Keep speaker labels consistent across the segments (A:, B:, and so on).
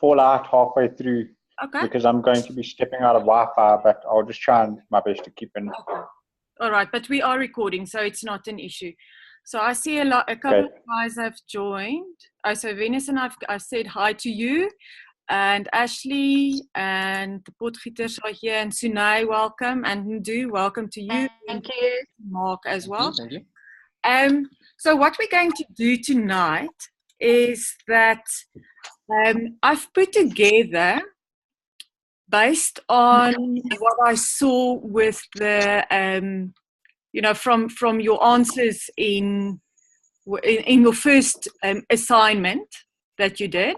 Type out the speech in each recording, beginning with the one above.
A: fall out halfway through
B: Okay.
A: because I'm going to be stepping out of Wi-Fi, but I'll just try and my best to keep in.
B: All right, but we are recording, so it's not an issue. So I see a couple of guys have joined. Oh, so Venus and I've said hi to you, and Ashley and the Potgieters are here, and Sunay, welcome, and Ndu, welcome to you.
C: Thank you.
B: Mark as well.
D: Thank you.
B: So what we're going to do tonight is that I've put together, based on what I saw with the, from your answers in your first assignment that you did,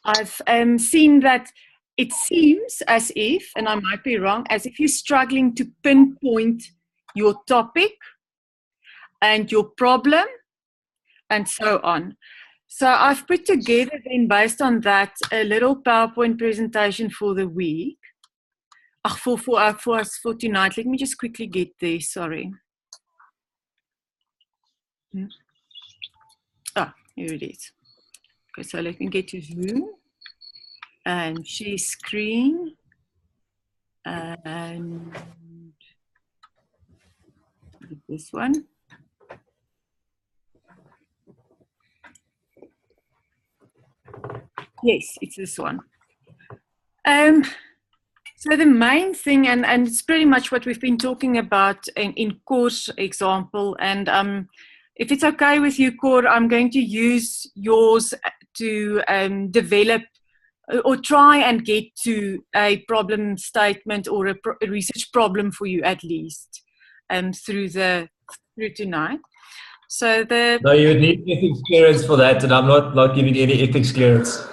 B: I've seen that it seems as if, and I might be wrong, as if you're struggling to pinpoint your topic and your problem and so on. So I've put together then, based on that, a little PowerPoint presentation for the week. For tonight. Let me just quickly get there, sorry. Here it is. Okay, so let me get to Zoom and share screen. And this one. Yes, it's this one. So the main thing, and it's pretty much what we've been talking about in course example, and if it's okay with you, Cor, I'm going to use yours to develop or try and get to a problem statement or a research problem for you at least through tonight. So
E: No, you would need ethics clearance for that, and I'm not giving you any ethics clearance.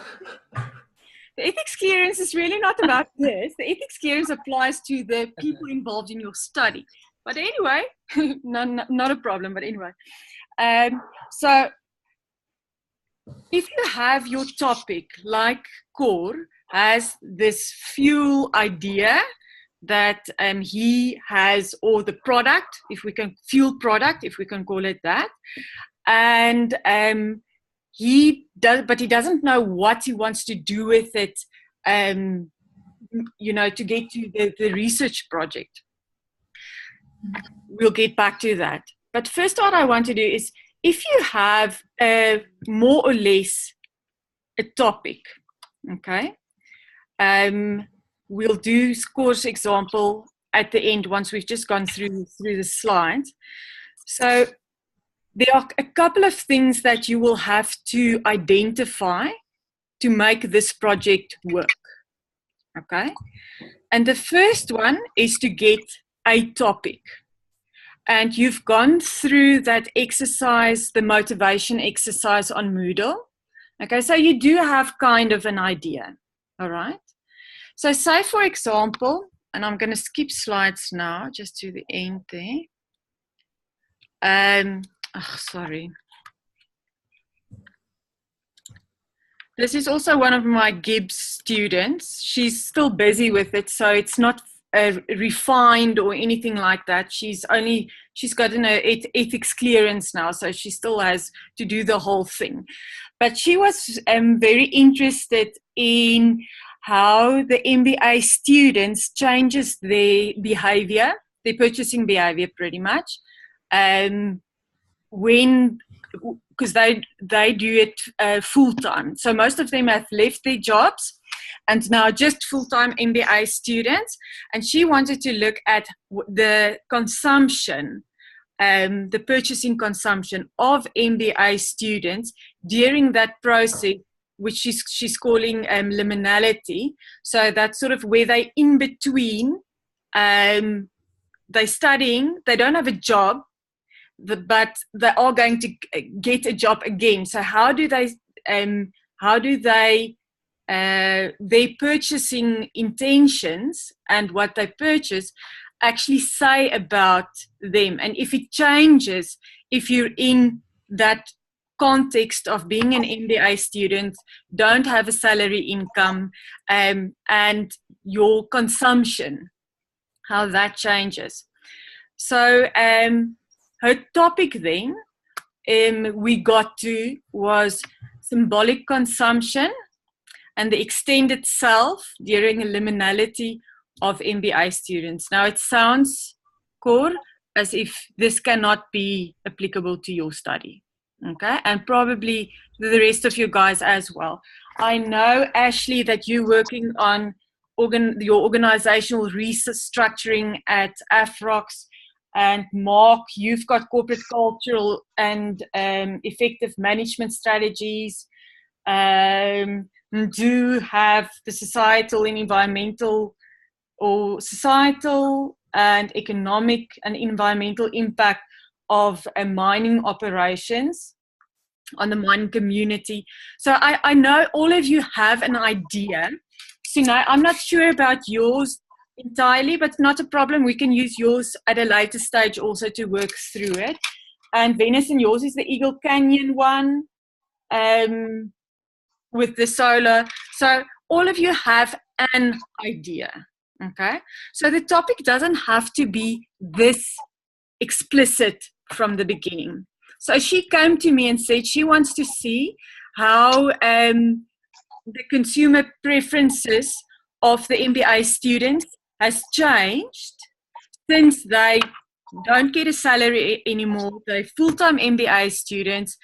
B: The ethics clearance is really not about this. The ethics clearance applies to the people involved in your study. But anyway, not a problem, but anyway. So if you have your topic, like Cor has this fuel idea that he has, or the product, fuel product, if we can call it that, and he doesn't know what he wants to do with it, to get to the research project. We'll get back to that. But first, what I want to do is, if you have more or less a topic, okay, we'll do course example at the end once we've just gone through the slides. So there are a couple of things that you will have to identify to make this project work, okay? And the first one is to get a topic. And you've gone through that exercise, the motivation exercise on Moodle. Okay, so you do have kind of an idea, all right? So say, for example, and I'm going to skip slides now, just to the end there. Sorry. This is also one of my Gibbs students. She's still busy with it, so it's not refined or anything like that. She's gotten an ethics clearance now, so she still has to do the whole thing. But she was very interested in how the MBA students changes their behavior, their purchasing behavior pretty much, because they do it full-time. So most of them have left their jobs and now just full-time MBA students. And she wanted to look at the consumption, the purchasing consumption of MBA students during that process, which she's calling liminality. So that's sort of where they in between, they're studying, they don't have a job, but they are going to get a job again. So how do they their purchasing intentions and what they purchase actually say about them? And if it changes, if you're in that context of being an MBA student, don't have a salary income, and your consumption, how that changes. So her topic then we got to was symbolic consumption, and the extended self during liminality of MBA students. Now it sounds, Cor, as if this cannot be applicable to your study, okay? And probably the rest of you guys as well. I know, Ashley, that you're working on your organizational restructuring at AFROX, and Mark, you've got corporate cultural and effective management strategies. Do have the societal and environmental, or societal and economic and environmental impact of mining operations on the mining community. So I know all of you have an idea. So now I'm not sure about yours entirely, but not a problem. We can use yours at a later stage also to work through it. And Venus, yours is the Eagle Canyon one with the solar. So all of you have an idea, okay? So the topic doesn't have to be this explicit from the beginning. So she came to me and said she wants to see how the consumer preferences of the MBA students has changed since they don't get a salary anymore. They're full-time MBA students,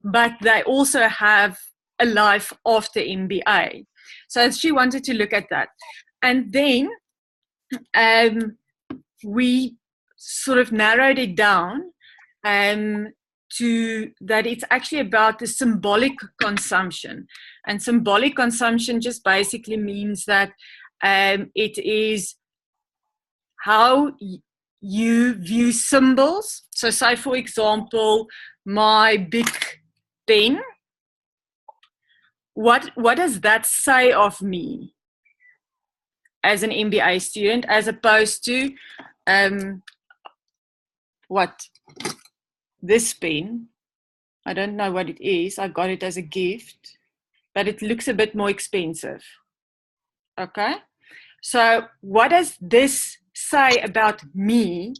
B: but they also have a life after MBA. So she wanted to look at that. And then we sort of narrowed it down to that it's actually about the symbolic consumption. And symbolic consumption just basically means that it is how you view symbols. So say, for example, my big pen. What does that say of me as an MBA student, as opposed to this pen? I don't know what it is. I got it as a gift, but it looks a bit more expensive. Okay? So what does this say about me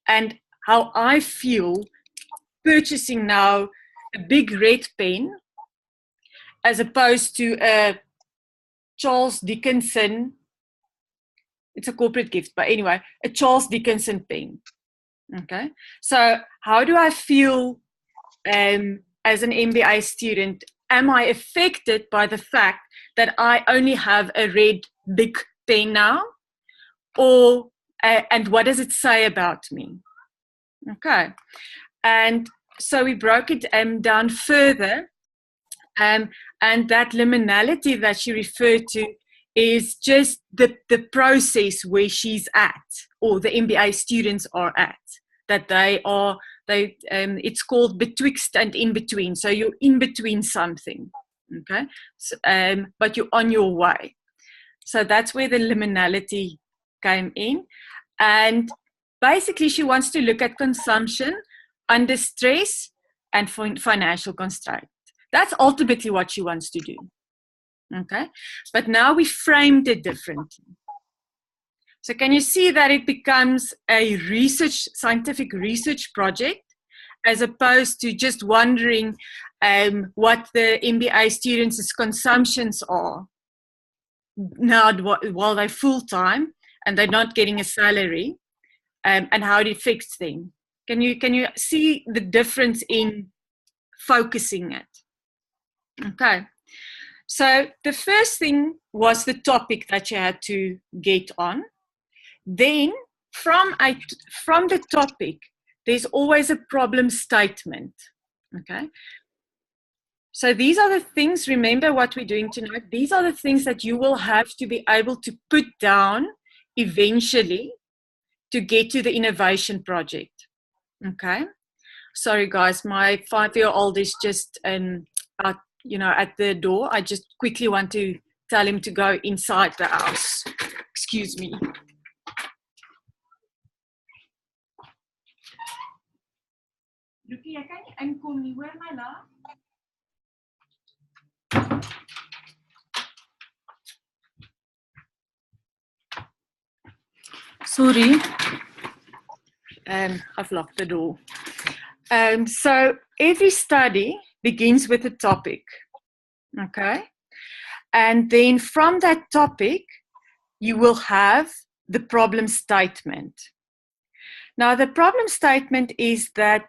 B: and how I feel purchasing now a big red pen as opposed to a Charles Dickinson? It's a corporate gift, but anyway, a Charles Dickinson pen. Okay, so how do I feel as an MBA student? Am I affected by the fact that I only have a red big pen now? Or, and what does it say about me? Okay, and so we broke it down further, and that liminality that she referred to is just the process where she's at, or the MBA students are at, that it's called betwixt and in between. So you're in between something, okay? So, but you're on your way. So that's where the liminality came in. And basically she wants to look at consumption under stress and financial constraint. That's ultimately what she wants to do. Okay, but now we framed it differently. So can you see that it becomes a scientific research project, as opposed to just wondering what the MBA students' consumptions are now while they're full-time and they're not getting a salary, and how it affects them. Can you see the difference in focusing it? Okay. So the first thing was the topic that you had to get on. Then from the topic, there's always a problem statement. Okay. So these are the things, remember what we're doing tonight, these are the things that you will have to be able to put down eventually to get to the innovation project. Okay. Sorry guys, my 5-year-old is just out, at the door. I just quickly want to tell him to go inside the house. Excuse me. Lucky, jy kan nie inkom nie, hoor my la. Sorry. I've locked the door. So every study begins with a topic. Okay? And then from that topic, you will have the problem statement. Now, the problem statement is that,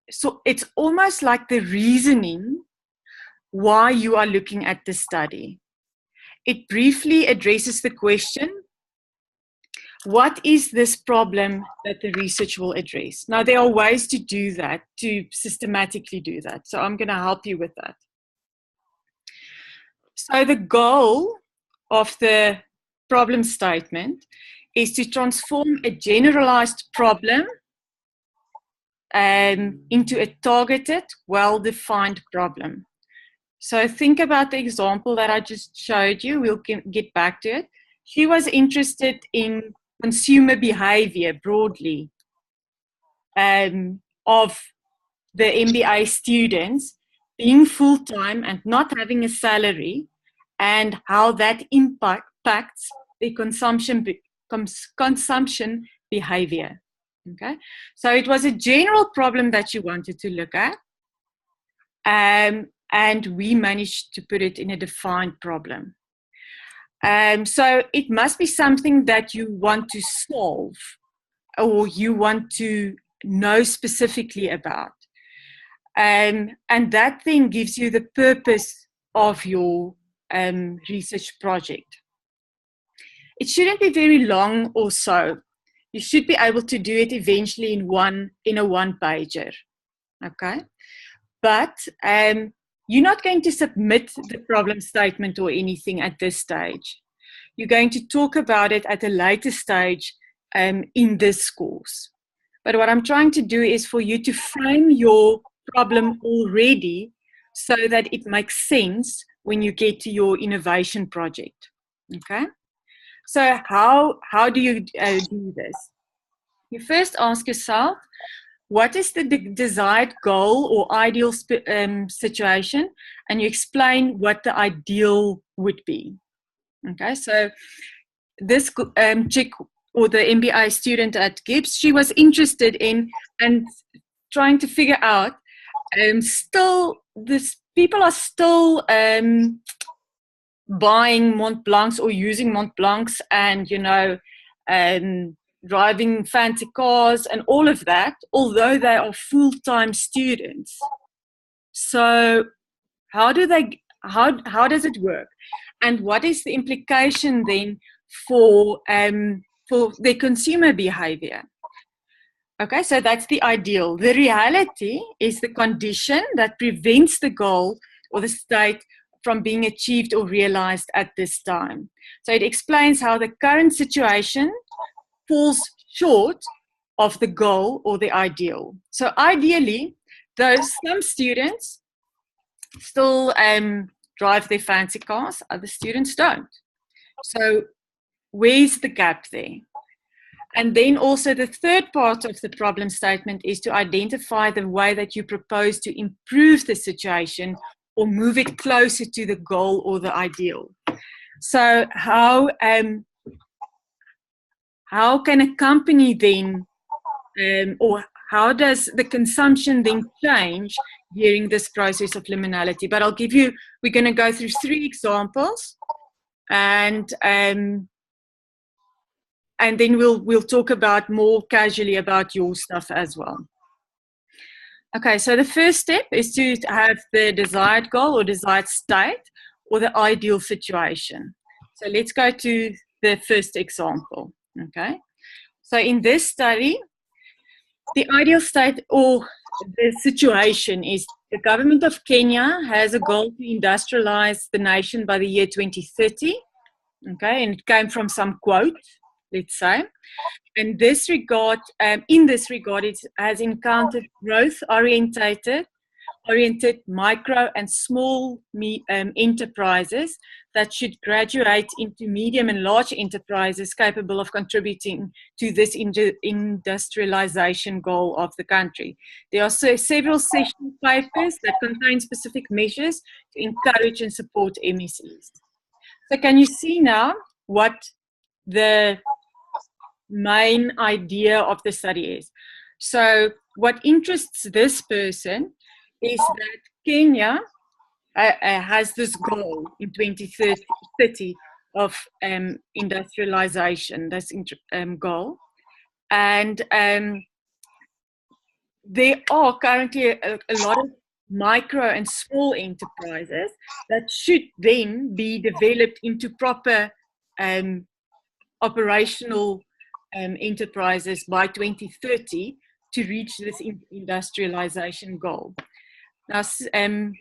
B: so it's almost like the reasoning why you are looking at the study. It briefly addresses the question, what is this problem that the research will address? Now, there are ways to do that, to systematically do that. So I'm going to help you with that. So the goal of the problem statement is to transform a generalized problem into a targeted, well-defined problem. So think about the example that I just showed you. We'll get back to it. She was interested in consumer behavior broadly of the MBA students being full-time and not having a salary, and how that impacts the consumption behavior. Okay, so it was a general problem that you wanted to look at, and we managed to put it in a defined problem. So it must be something that you want to solve, or you want to know specifically about. And that then gives you the purpose of your research project. It shouldn't be very long or so. You should be able to do it eventually in a one-pager. Okay? But you're not going to submit the problem statement or anything at this stage. You're going to talk about it at a later stage in this course. But what I'm trying to do is for you to frame your problem already so that it makes sense when you get to your innovation project. Okay? So how do you do this? You first ask yourself, what is the desired goal or ideal situation? And you explain what the ideal would be. Okay, so this chick, or the MBA student at Gibbs, she was interested in and trying to figure out, people are still buying Mont Blancs or using Mont Blancs, and driving fancy cars and all of that, although they are full-time students. So how does it work? And what is the implication then for their consumer behavior? Okay, so that's the ideal. The reality is the condition that prevents the goal or the state from being achieved or realized at this time. So it explains how the current situation falls short of the goal or the ideal. So ideally, some students still drive their fancy cars, other students don't. So where's the gap there? And then also the third part of the problem statement is to identify the way that you propose to improve the situation or move it closer to the goal or the ideal. So how can a company then, or how does the consumption then change during this process of liminality? But we're going to go through 3 examples, and then we'll talk about more casually about your stuff as well. Okay, so the first step is to have the desired goal or desired state or the ideal situation. So let's go to the first example. Okay, so in this study, the ideal state or the situation is the government of Kenya has a goal to industrialize the nation by the year 2030. Okay, and it came from some quote, let's say. In this regard, it has encountered growth-oriented micro and small enterprises that should graduate into medium and large enterprises capable of contributing to this industrialization goal of the country. There are several session papers that contain specific measures to encourage and support MSEs. So can you see now what the main idea of the study is? So what interests this person is that Kenya has this goal in 2030 of industrialization, this goal. And there are currently a lot of micro and small enterprises that should then be developed into proper operational enterprises by 2030 to reach this industrialization goal. Now, then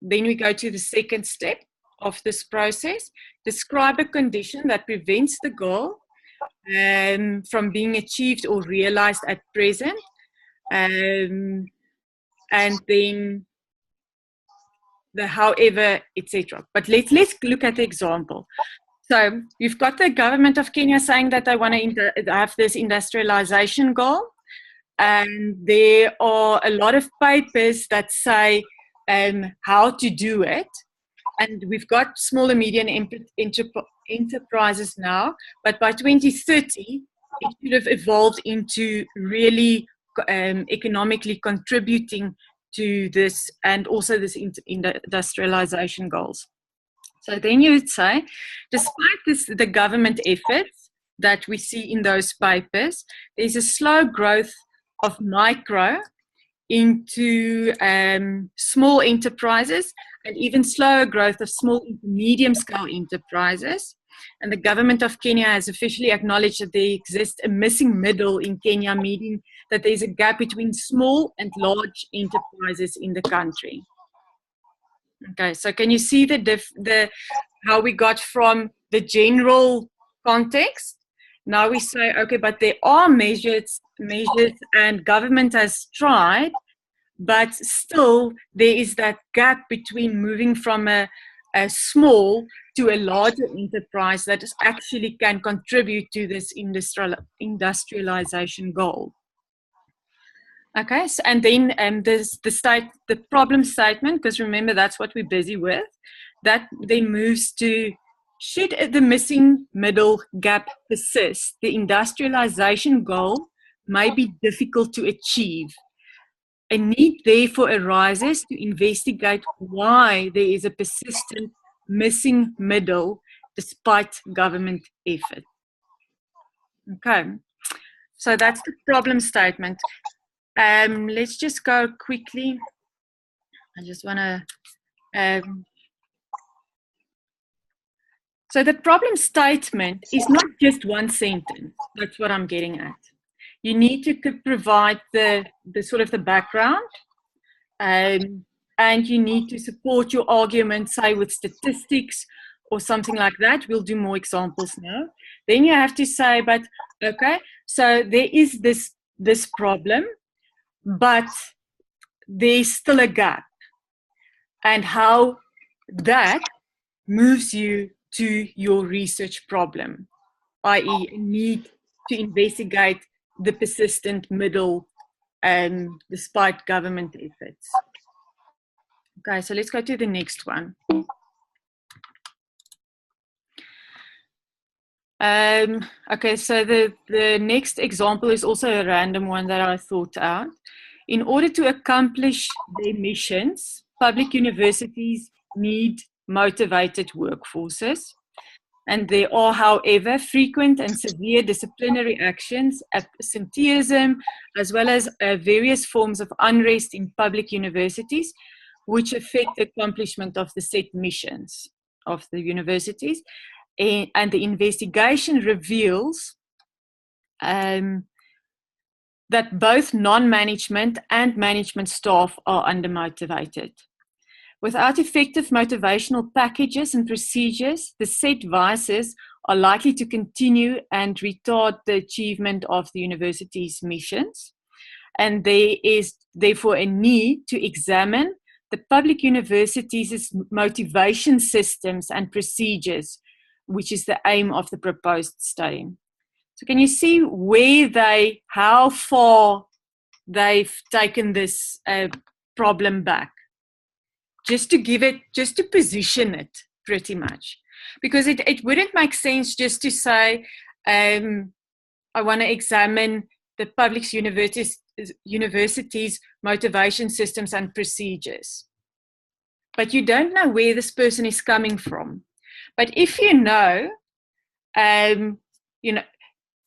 B: we go to the second step of this process. Describe a condition that prevents the goal from being achieved or realized at present. And then the however, etc. But let's look at the example. So you've got the government of Kenya saying that they want to have this industrialization goal. And there are a lot of papers that say how to do it. And we've got small and medium enterprises now, but by 2030, it should have evolved into really economically contributing to this and also this industrialization goals. So then you would say, despite the government efforts that we see in those papers, there's a slow growth of micro into small enterprises and even slower growth of small and medium scale enterprises. And the government of Kenya has officially acknowledged that there exists a missing middle in Kenya, meaning that there's a gap between small and large enterprises in the country. Okay, so can you see how we got from the general context? Now we say, okay, but there are measures and government has tried, but still there is that gap between moving from a small to a larger enterprise that is actually can contribute to this industrialization goal. Okay, so, and then the problem statement, because remember that's what we're busy with, that then moves to, should the missing middle gap persist, the industrialization goal may be difficult to achieve. A need therefore arises to investigate why there is a persistent missing middle despite government effort. Okay, so that's the problem statement. Let's just go quickly. I just want to. So the problem statement is not just one sentence. That's what I'm getting at. You need to provide the sort of the background, and you need to support your argument, say with statistics or something like that. We'll do more examples now. Then you have to say, but okay, so there is this problem, but there's still a gap, and how that moves you to your research problem, i.e. a need to investigate the persistent middle despite government efforts. Okay, so let's go to the next one. Okay, so the next example is also a random one that I thought out. In order to accomplish their missions, public universities need motivated workforces. And there are, however, frequent and severe disciplinary actions, absenteeism, as well as various forms of unrest in public universities, which affect the accomplishment of the set missions of the universities. And the investigation reveals that both non-management and management staff are undermotivated. Without effective motivational packages and procedures, the set vices are likely to continue and retard the achievement of the university's missions. And there is therefore a need to examine the public universities' motivation systems and procedures, which is the aim of the proposed study. So can you see how far they've taken this problem back? Just to position it pretty much. Because it wouldn't make sense just to say, I want to examine the public universities' motivation systems and procedures. but you don't know where this person is coming from. But if you know,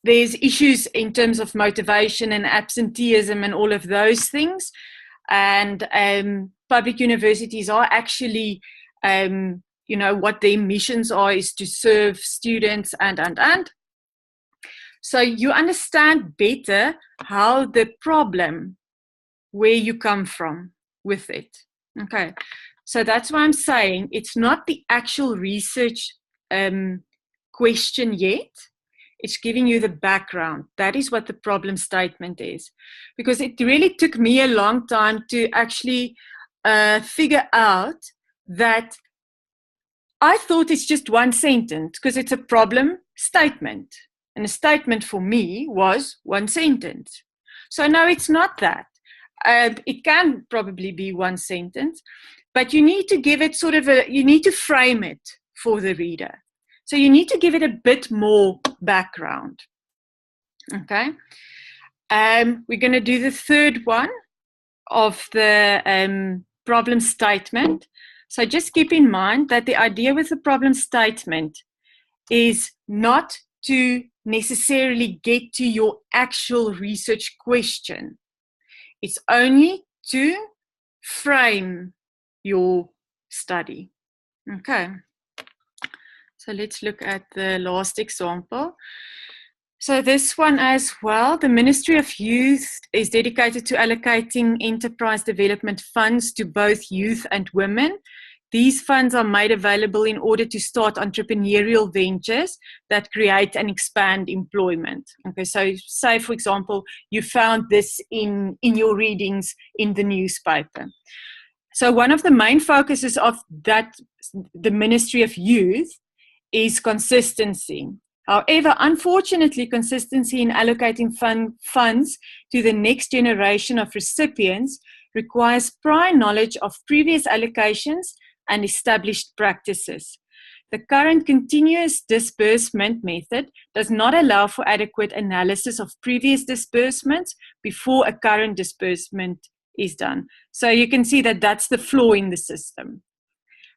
B: there's issues in terms of motivation and absenteeism and all of those things, and public universities are actually, what their missions are is to serve students and. So you understand better how the problem, where you come from with it. Okay, so that's why I'm saying it's not the actual research question yet. It's giving you the background. That is what the problem statement is. Because it really took me a long time to actually figure out that I thought it's just one sentence because it's a problem statement. And a statement for me was one sentence. So no, it's not that. It can probably be one sentence, but you need to give it you need to frame it for the reader. So you need to give it a bit more background. Okay. We're going to do the third one of the problem statement. So just keep in mind that the idea with the problem statement is not to necessarily get to your actual research question. It's only to frame your study. Okay. So let's look at the last example. So this one as well, the Ministry of Youth is dedicated to allocating enterprise development funds to both youth and women. These funds are made available in order to start entrepreneurial ventures that create and expand employment. Okay, so say, for example, you found this in your readings in the newspaper. So one of the main focuses of the Ministry of Youth is consistency. However, unfortunately, consistency in allocating funds to the next generation of recipients requires prior knowledge of previous allocations and established practices. The current continuous disbursement method does not allow for adequate analysis of previous disbursements before a current disbursement is done. So you can see that that's the flaw in the system.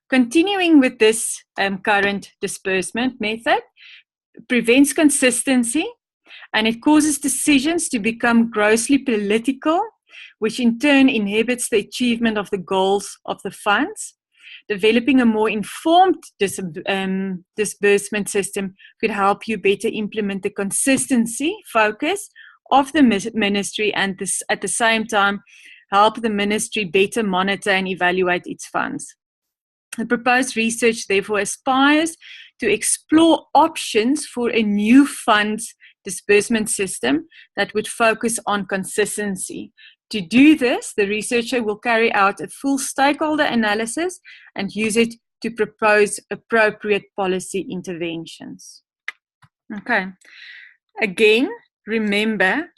B: Continuing with this current disbursement method prevents consistency, and it causes decisions to become grossly political, which in turn inhibits the achievement of the goals of the funds. Developing a more informed disbursement system could help you better implement the consistency focus of the ministry, and this, at the same time, help the ministry better monitor and evaluate its funds. The proposed research therefore aspires to explore options for a new funds disbursement system that would focus on consistency. To do this, the researcher will carry out a full stakeholder analysis and use it to propose appropriate policy interventions. Okay. Again, remember,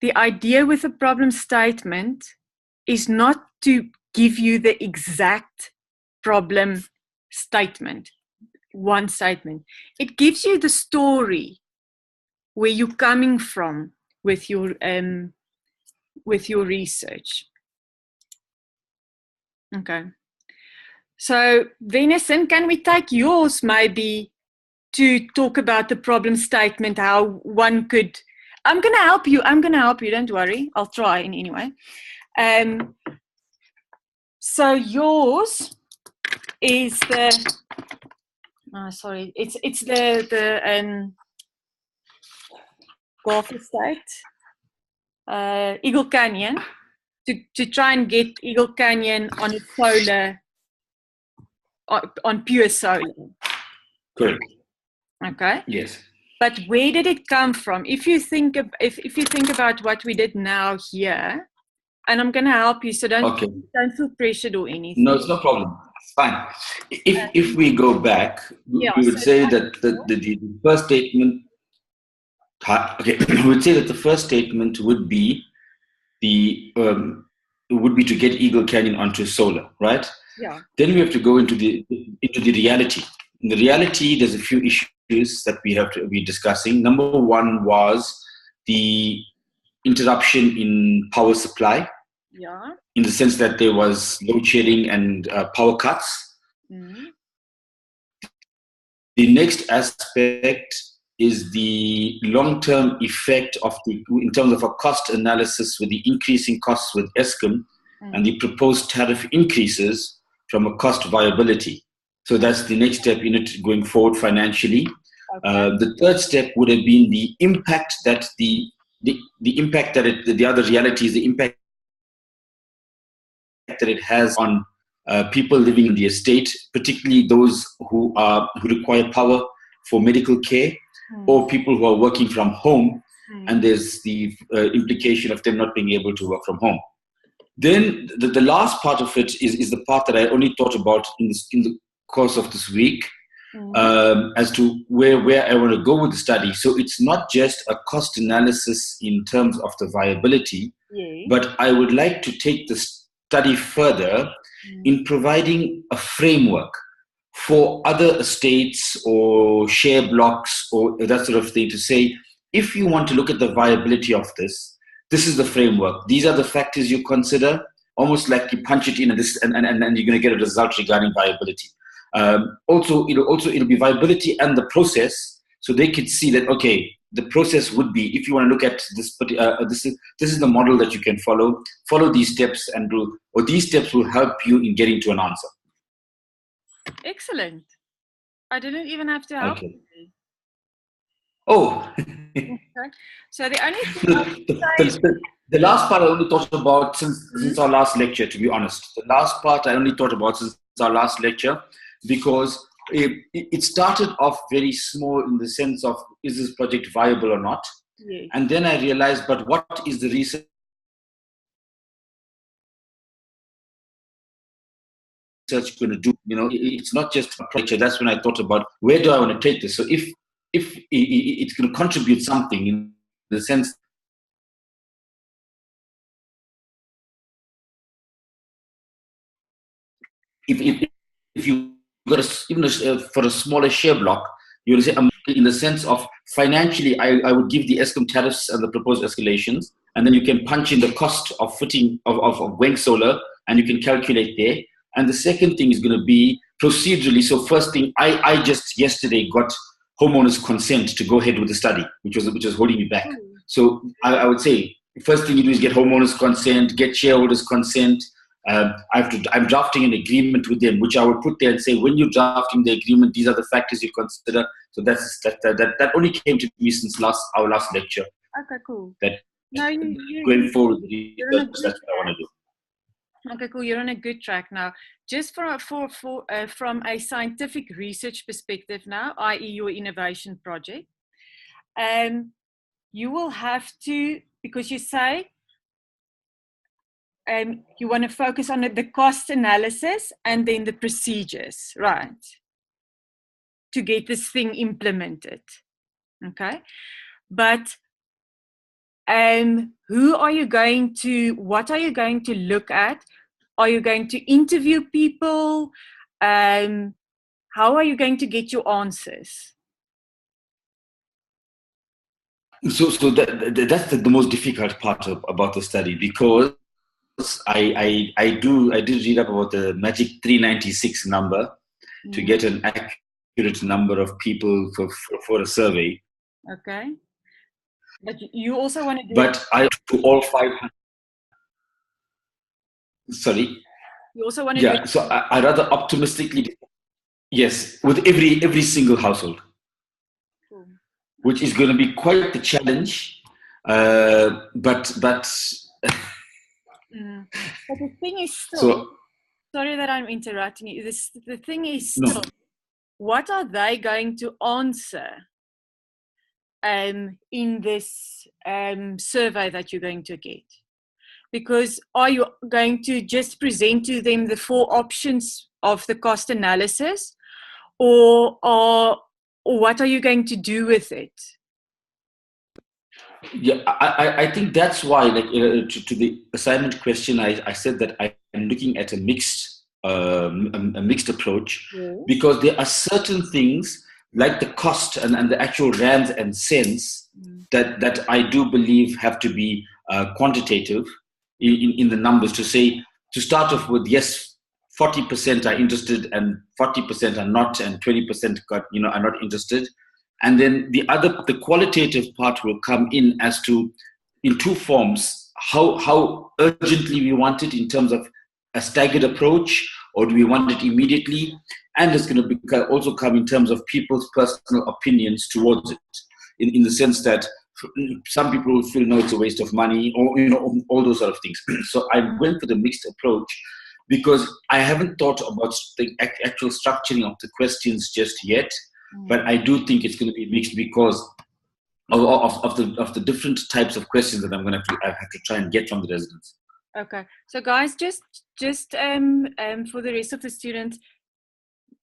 B: the idea with a problem statement is not to give you the exact problem statement, one statement. It gives you the story, where you're coming from with your research. Okay. So, Venison, can we take yours maybe to talk about the problem statement, how one could... I'm going to help you, don't worry. I'll try in any way. So yours is the... it's the Gulf Estate, Eagle Canyon, to try and get Eagle Canyon on a solar, on pure solar.
C: Correct.
B: Okay.
C: Yes.
B: But where did it come from? If you think about what we did now here, and I'm going to help you, so don't feel pressured or anything.
C: No, it's no problem. It's fine. If we go back, we would say that the first statement. Okay, we would say that the first statement would be to get Eagle Canyon onto solar, right?
B: Yeah.
C: Then we have to go into the reality. In the reality, there's a few issues that we have to be discussing. Number one was the interruption in power supply
B: Yeah.
C: in the sense that there was load shedding and power cuts.
B: Mm.
C: The next aspect is the long-term effect in terms of a cost analysis with the increasing costs with Eskom and the proposed tariff increases from a cost viability. So that's the next step in it going forward financially. Okay. The third step would have been the impact that the other reality is the impact that it has on people living in the estate, particularly those who require power for medical care, or people who are working from home, and there's the implication of them not being able to work from home. Then the last part of it is the part that I only thought about in the course of this week, as to where I want to go with the study. So it's not just a cost analysis in terms of the viability, but I would like to take the study further in providing a framework for other estates or share blocks or that sort of thing, to say, if you want to look at the viability of this, this is the framework. These are the factors you consider, almost like you punch it in and you're going to get a result regarding viability. Also, it'll be viability and the process, so they could see that, okay, the process would be, if you want to look at this, this is the model that you can follow these steps or these steps will help you in getting to an answer.
B: Excellent. I didn't even have to help.
C: Okay. Oh.
B: Okay. So the only thing
C: the last part I only thought about since our last lecture, to be honest. The last part I only thought about since our last lecture, because it started off very small in the sense of, is this project viable or not?
B: Yes. And
C: then I realized, but what is the research going to do? It's not just a project. That's when I thought about, where do I want to take this? So if it's going to contribute something in the sense, if you got for a smaller share block, you will say, in the sense of financially, I would give the Eskom tariffs and the proposed escalations, and then you can punch in the cost of footing of wind solar, and you can calculate there. And the second thing is going to be procedurally. So first thing, I just yesterday got homeowners' consent to go ahead with the study, which was holding me back. So I would say, first thing you do is get homeowners' consent, get shareholders' consent. I'm drafting an agreement with them, which I will put there and say, when you're drafting the agreement, these are the factors you consider. So that only came to me since our last lecture.
B: Okay, cool.
C: That
B: you
C: going forward, that's what I want to do.
B: Okay, cool. You're on a good track now. Just from a scientific research perspective now, i.e. your innovation project, you will have to, because you say you want to focus on the cost analysis and then the procedures, right? To get this thing implemented. Okay. But what are you going to look at? Are you going to interview people? How are you going to get your answers?
C: So that's the most difficult part about the study, because I did read up about the magic 396 number to get an accurate number of people for a survey.
B: Okay. But you also want to do.
C: But I to all 500. Sorry.
B: You also want to. Yeah.
C: So I rather optimistically. Yes, with every single household. Cool. Which is going to be quite the challenge, but.
B: But the thing is still. So, sorry that I'm interrupting you. The thing is still, what are they going to answer? In this survey that you're going to get, because are you going to just present to them the 4 options of the cost analysis, or what are you going to do with it?
C: Yeah, I think that's why, to the assignment question, I said that I am looking at a mixed approach, because there are certain things like the cost and the actual rands and cents that I do believe have to be quantitative. in the numbers to say, to start off with, yes, 40% are interested and 40% are not, and 20% are not interested. And then the qualitative part will come in as to, in two forms, how urgently we want it in terms of a staggered approach, or do we want it immediately? And it's going to also come in terms of people's personal opinions towards it, in the sense that some people will feel, no, it's a waste of money, or all those sort of things. So I went for the mixed approach because I haven't thought about the actual structuring of the questions just yet, but I do think it's going to be mixed because of the different types of questions that I have to try and get from the residents.
B: Okay, so guys, just for the rest of the students,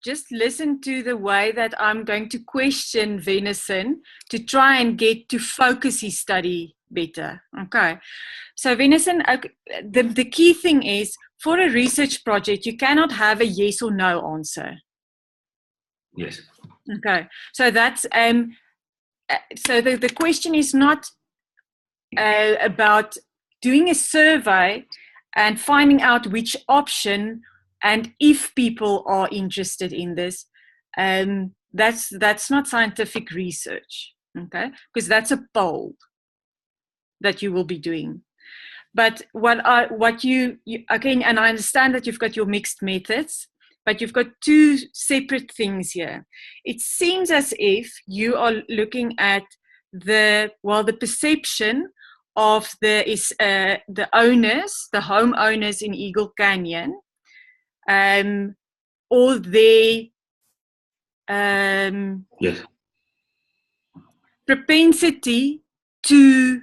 B: just listen to the way that I'm going to question Venison to try and get to focus his study better. Okay, so Venison, the key thing is, for a research project, you cannot have a yes or no answer.
C: Yes.
B: Okay, so that's so the question is not about doing a survey and finding out which option and if people are interested in this. That's not scientific research, okay? Because that's a poll that you will be doing. But what you again, and I understand that you've got your mixed methods, but you've got two separate things here. It seems as if you are looking at the perception of the owners, the homeowners in Eagle Canyon, or their
C: yes,
B: propensity to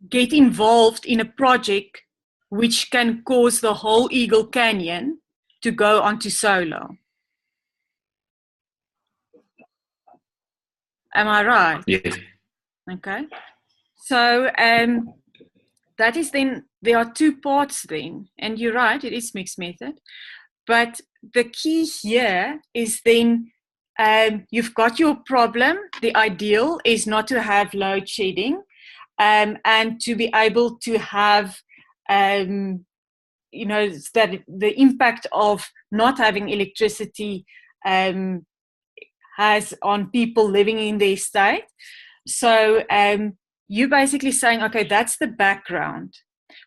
B: get involved in a project which can cause the whole Eagle Canyon to go onto solar. Am I right?
C: yes.
B: Okay. So that is then, there are two parts then, and you're right, it is mixed method. But the key here is then you've got your problem. The ideal is not to have load shedding and to be able to have that the impact of not having electricity has on people living in the estate. So you're basically saying, okay, that's the background,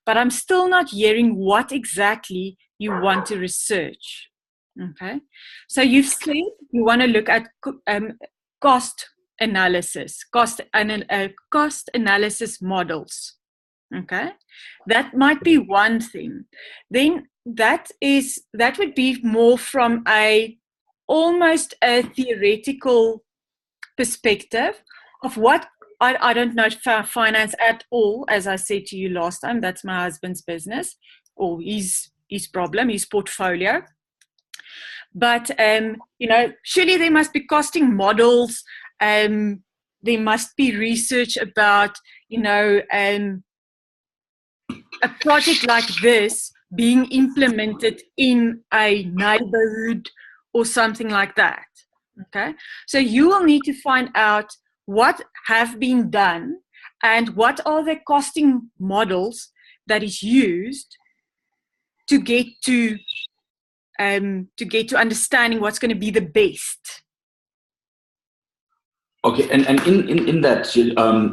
B: but I'm still not hearing what exactly you want to research. Okay, so you've said you want to look at cost analysis, cost analysis models. Okay, that might be one thing. Then that would be more from almost a theoretical perspective of what I don't know finance at all. As I said to you last time, that's my husband's business, or his problem, his portfolio. But surely there must be costing models. There must be research about a project like this being implemented in a neighborhood or something like that. Okay, so you will need to find out what have been done and what are the costing models that is used to get to understanding what's going to be the best.
C: Okay, and in that,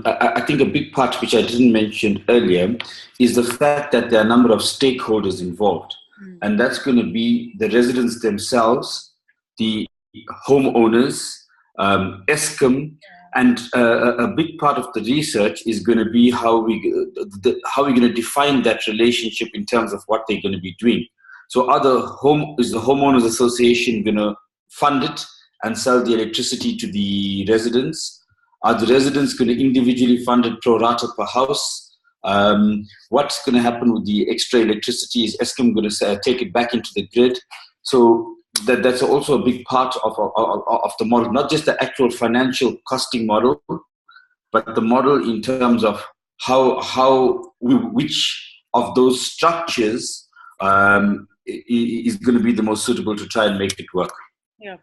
C: I think a big part which I didn't mention earlier is the fact that there are a number of stakeholders involved, and that's going to be the residents themselves, the homeowners, Eskom, and a big part of the research is going to be how we're going to define that relationship in terms of what they're going to be doing. So is the homeowners association going to fund it and sell the electricity to the residents? Are the residents going to individually fund it pro rata per house? What's going to happen with the extra electricity? Is Eskom going to take it back into the grid? So that's also a big part of the model, not just the actual financial costing model, but the model in terms of which of those structures is going to be the most suitable to try and make it work.
B: Yeah.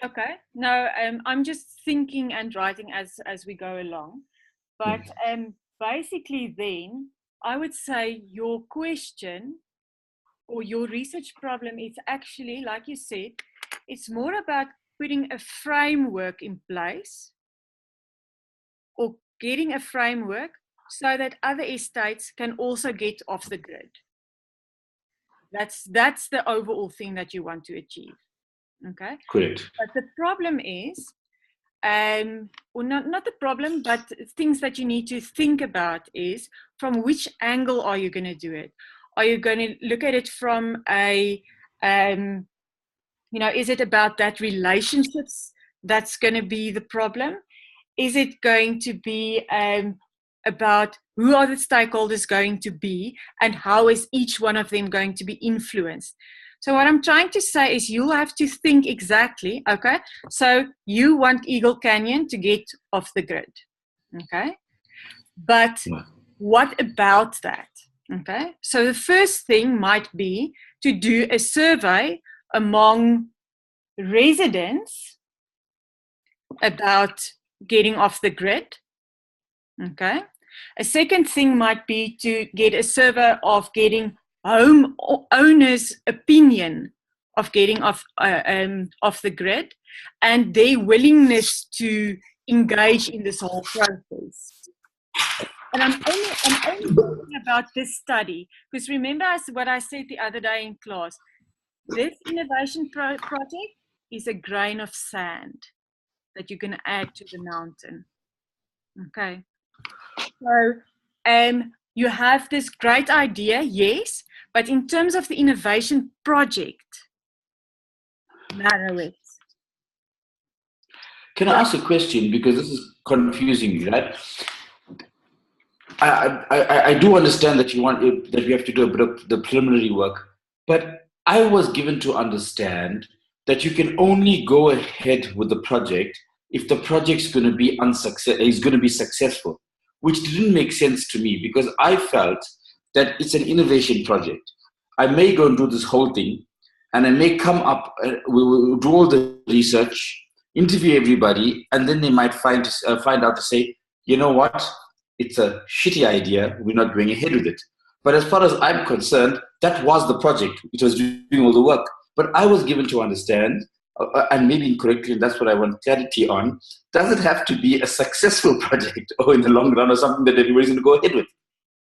B: Okay. No, I'm just thinking and writing as we go along, but basically then I would say your question or your research problem is actually, like you said, it's more about putting a framework in place or getting a framework so that other estates can also get off the grid. That's the overall thing that you want to achieve. Okay.
C: Correct.
B: But the problem is, or not the problem, but things that you need to think about is from which angle are you going to do it? Are you going to look at it from a, is it about that relationships that's going to be the problem? Is it going to be about who are the stakeholders going to be and how is each one of them going to be influenced? So what I'm trying to say is you'll have to think exactly, okay? So you want Eagle Canyon to get off the grid, okay? But what about that, okay? So the first thing might be to do a survey among residents about getting off the grid, okay? A second thing might be to get a survey of getting home owners' opinion of getting off the grid and their willingness to engage in this whole process. And I'm only talking about this study because remember what I said the other day in class. This innovation project is a grain of sand that you're going to add to the mountain. Okay. So you have this great idea, yes, but in terms of the innovation project, narrow it.
C: Can I ask a question? Because this is confusing me, right? I do understand that that we have to do a bit of the preliminary work, but I was given to understand that you can only go ahead with the project if the project's going to be successful, which didn't make sense to me because I felt that it's an innovation project. I may go and do this whole thing, and I may come up, we will do all the research, interview everybody, and then they might find out to say, you know what, it's a shitty idea, we're not going ahead with it. But as far as I'm concerned, that was the project. It was doing all the work. But I was given to understand, and maybe incorrectly, and that's what I want clarity on, does it have to be a successful project or in the long run or something that everybody's going to go ahead with?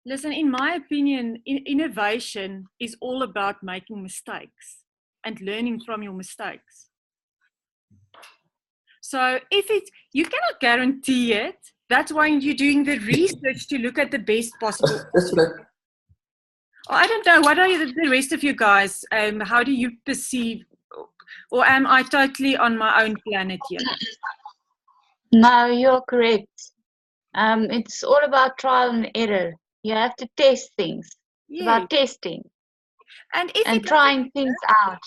B: Listen, in my opinion, innovation is all about making mistakes and learning from your mistakes. So you cannot guarantee it. That's why you're doing the research to look at the best possible.
C: That's what
B: I don't know. What are the rest of you guys? How do you perceive, or am I totally on my own planet here?
D: No, you're correct. It's all about trial and error. You have to test things. It's about testing
B: and
D: trying things out.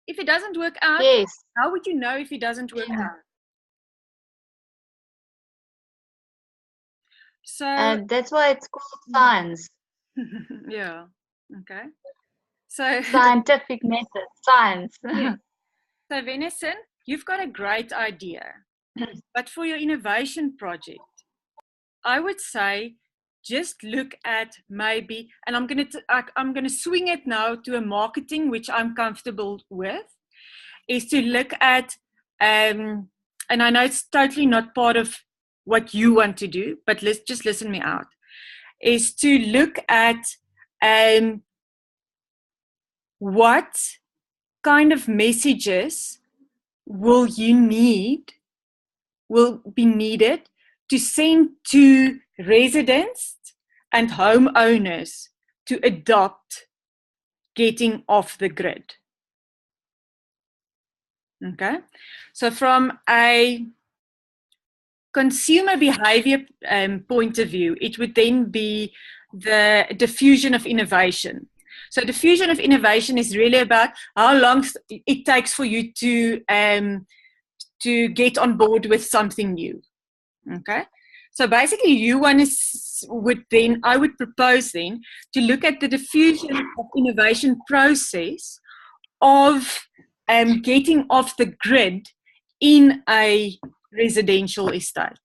B: If it doesn't work out,
D: yes.
B: How would you know if it doesn't work out? So
D: that's why it's called science.
B: Yeah. Okay. So
D: scientific method, science.
B: Yeah. So Venison, you've got a great idea, but for your innovation project, I would say just look at maybe, and I'm going to swing it now to a marketing which I'm comfortable with, is to look at, and I know it's totally not part of what you want to do, but let's just listen me out, is to look at what kind of messages will be needed to send to residents and homeowners to adopt getting off the grid. Okay, so from a consumer behavior point of view, it would then be the diffusion of innovation. So diffusion of innovation is really about how long it takes for you to get on board with something new. Okay, so basically I would propose then to look at the diffusion of innovation process of getting off the grid in a residential estate.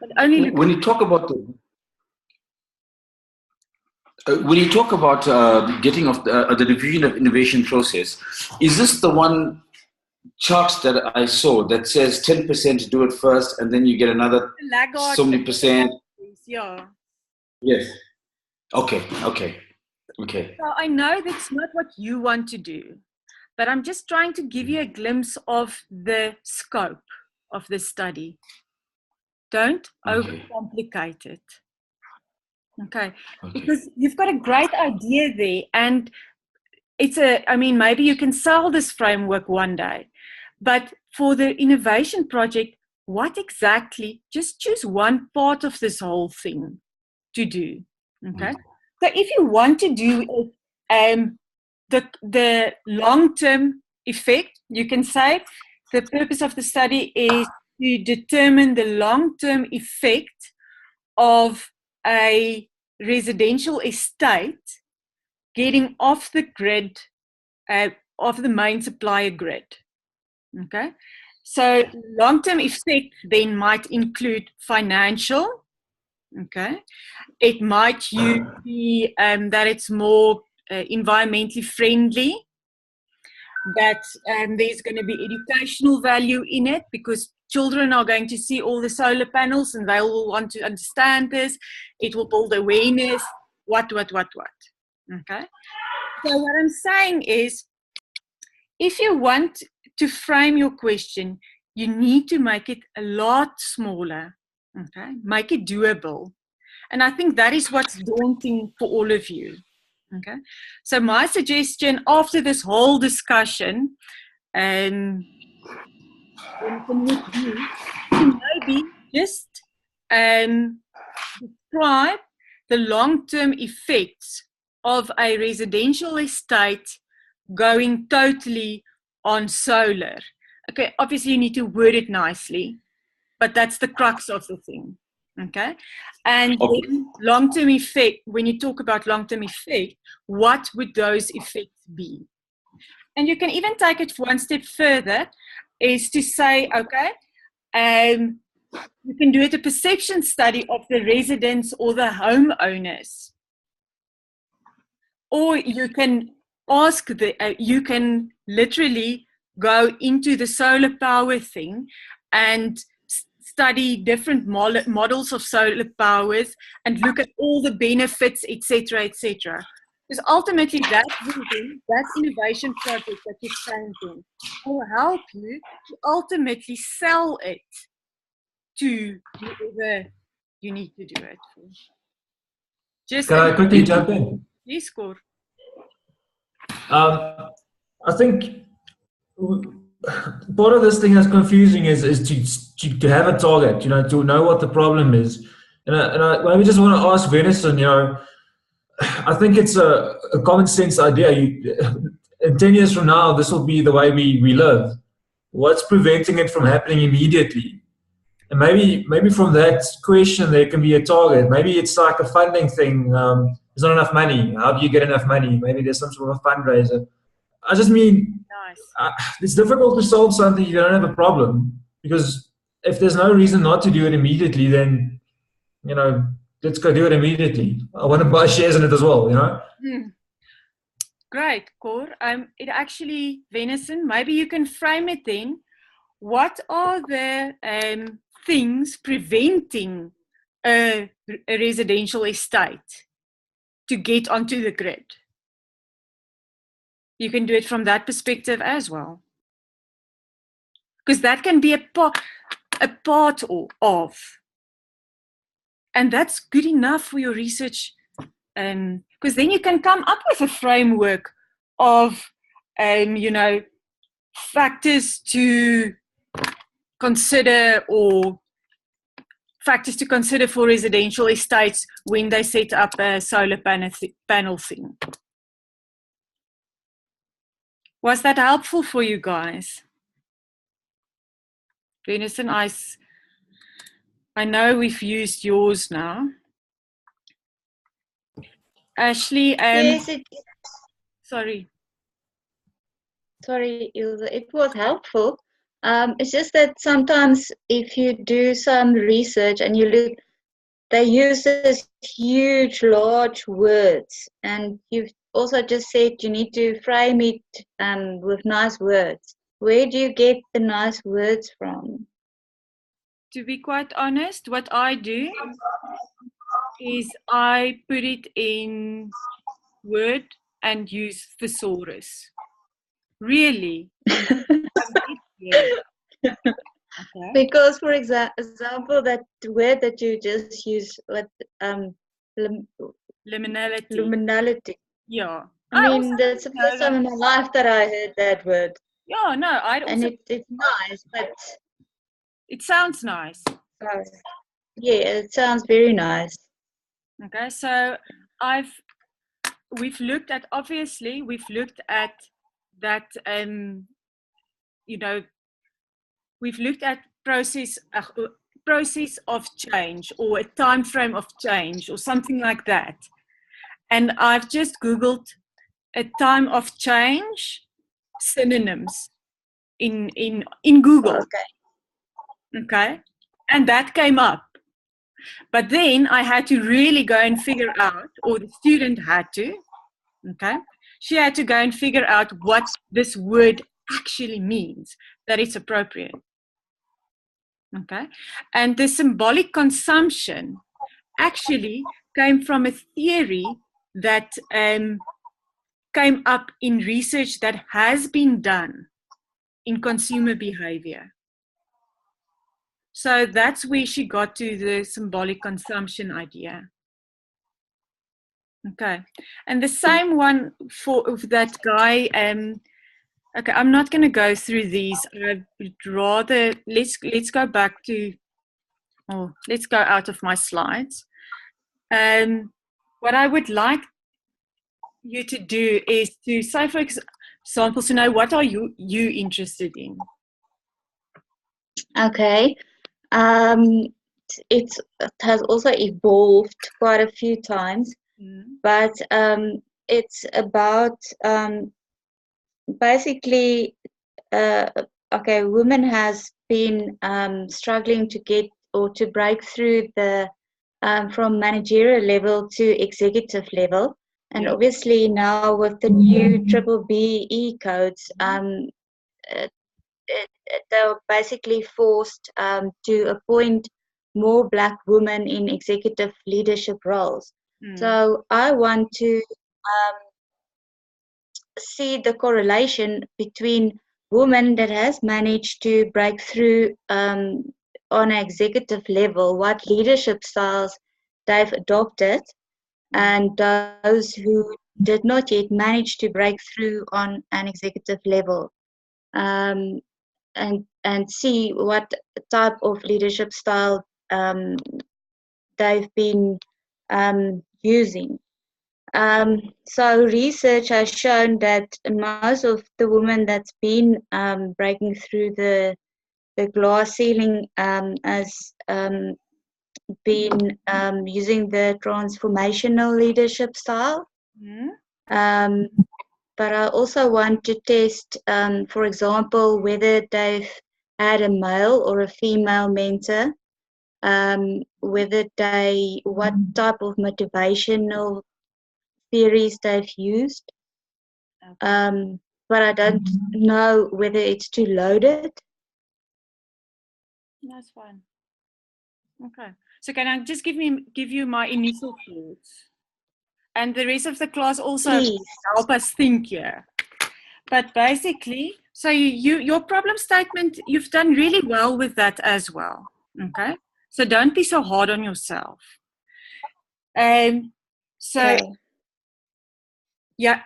B: But only look
C: When you talk about getting of the division of innovation process, is this the one chart that I saw that says 10% do it first, and then you get another
B: laggard.
C: so many percent?
B: Yeah.
C: Yes. Okay.
B: So I know that's not what you want to do, but I'm just trying to give you a glimpse of the scope of the study. Don't overcomplicate it. Okay. Because you've got a great idea there, and maybe you can sell this framework one day, but for the innovation project, what exactly, just choose one part of this whole thing to do. Okay. So if you want to do the long-term effect, you can say the purpose of the study is to determine the long-term effect of a residential estate getting off the grid, off the main supplier grid. Okay, so long-term effect then might include financial. Okay, it might be that it's more environmentally friendly, that there's going to be educational value in it because children are going to see all the solar panels and they will want to understand this. It will build awareness, what. Okay. So what I'm saying is, if you want to frame your question, you need to make it a lot smaller. Okay. Make it doable. And I think that is what's daunting for all of you. Okay. So my suggestion after this whole discussion, maybe just describe the long-term effects of a residential estate going totally on solar. Okay, obviously you need to word it nicely, but that's the crux of the thing. Okay, and then long-term effect, when you talk about long-term effect, what would those effects be? And you can even take it one step further, is to say, okay, you can do it a perception study of the residents or the homeowners. Or you can ask you can literally go into the solar power thing and study different models of solar powers and look at all the benefits, etc., etc. Because ultimately that innovation project that you're changing will help you to ultimately sell it to whoever you need to do it for.
E: Can I quickly jump in?
B: Yes, Cor.
E: I think part of this thing that's confusing is to have a target, to know what the problem is. And I maybe just want to ask Venison, I think it's a common sense idea. In 10 years from now, this will be the way we live. What's preventing it from happening immediately? And maybe from that question, there can be a target. Maybe it's like a funding thing. There's not enough money. How do you get enough money? Maybe there's some sort of fundraiser. I just mean, it's difficult to solve something if you don't have a problem. Because if there's no reason not to do it immediately, then, let's go do it immediately. I want to buy shares in it as well,
B: Great, Cor. It actually, Venison, maybe you can frame it then. What are the things preventing a residential estate to get onto the grid? You can do it from that perspective as well. Because that can be a part of. And that's good enough for your research. Because then you can come up with a framework of, factors to consider for residential estates when they set up a solar panel thing. Was that helpful for you guys? Venison, I know we've used yours now. Ashley,
D: yes,
B: sorry.
D: Sorry, Ilse, it was helpful, It's just that sometimes if you do some research and you look, they use this huge, large words, and you've also just said you need to frame it with nice words. Where do you get the nice words from?
B: To be quite honest, what I do is I put it in Word and use thesaurus. Really. Okay.
D: Because, for example, that word that you just used, what
B: Liminality.
D: luminality.
B: Yeah.
D: I mean, that's the first time in my life that I heard that word.
B: Yeah, no,
D: And it's nice, but
B: it sounds nice.
D: yeah, it sounds very nice.
B: Okay, so we've looked at that we've looked at process of change, or a time frame of change, or something like that. And I've just Googled a time of change synonyms in Google. Okay. And that came up. But then I had to really go and figure out, or the student had to, okay? She had to go and figure out what this word actually means, that it's appropriate. Okay? And the symbolic consumption actually came from a theory that came up in research that has been done in consumer behavior. So that's where she got to the symbolic consumption idea. Okay, and the same one for that guy. Okay, I'm not going to go through these. I would rather let's go back to. Oh, let's go out of my slides. What I would like you to do is to say, for example, to know what are you interested in.
D: Okay. It has also evolved quite a few times, but it's about basically okay, women has been struggling to get or to break through the from managerial level to executive level, and obviously now with the new BBBE codes, they were basically forced to appoint more Black women in executive leadership roles. So I want to see the correlation between women that has managed to break through on an executive level, what leadership styles they've adopted, and those who did not yet manage to break through on an executive level. And see what type of leadership style they've been using. So research has shown that most of the women that's been breaking through the glass ceiling has been using the transformational leadership style. But I also want to test, for example, whether they've had a male or a female mentor, what type of motivational theories they've used. But I don't know whether it's too loaded.
B: That's fine. Okay. So can I just give you my initial thoughts? And the rest of the class also help us think here. But basically, so your problem statement, you've done really well with that as well. Okay? So don't be so hard on yourself. Yeah,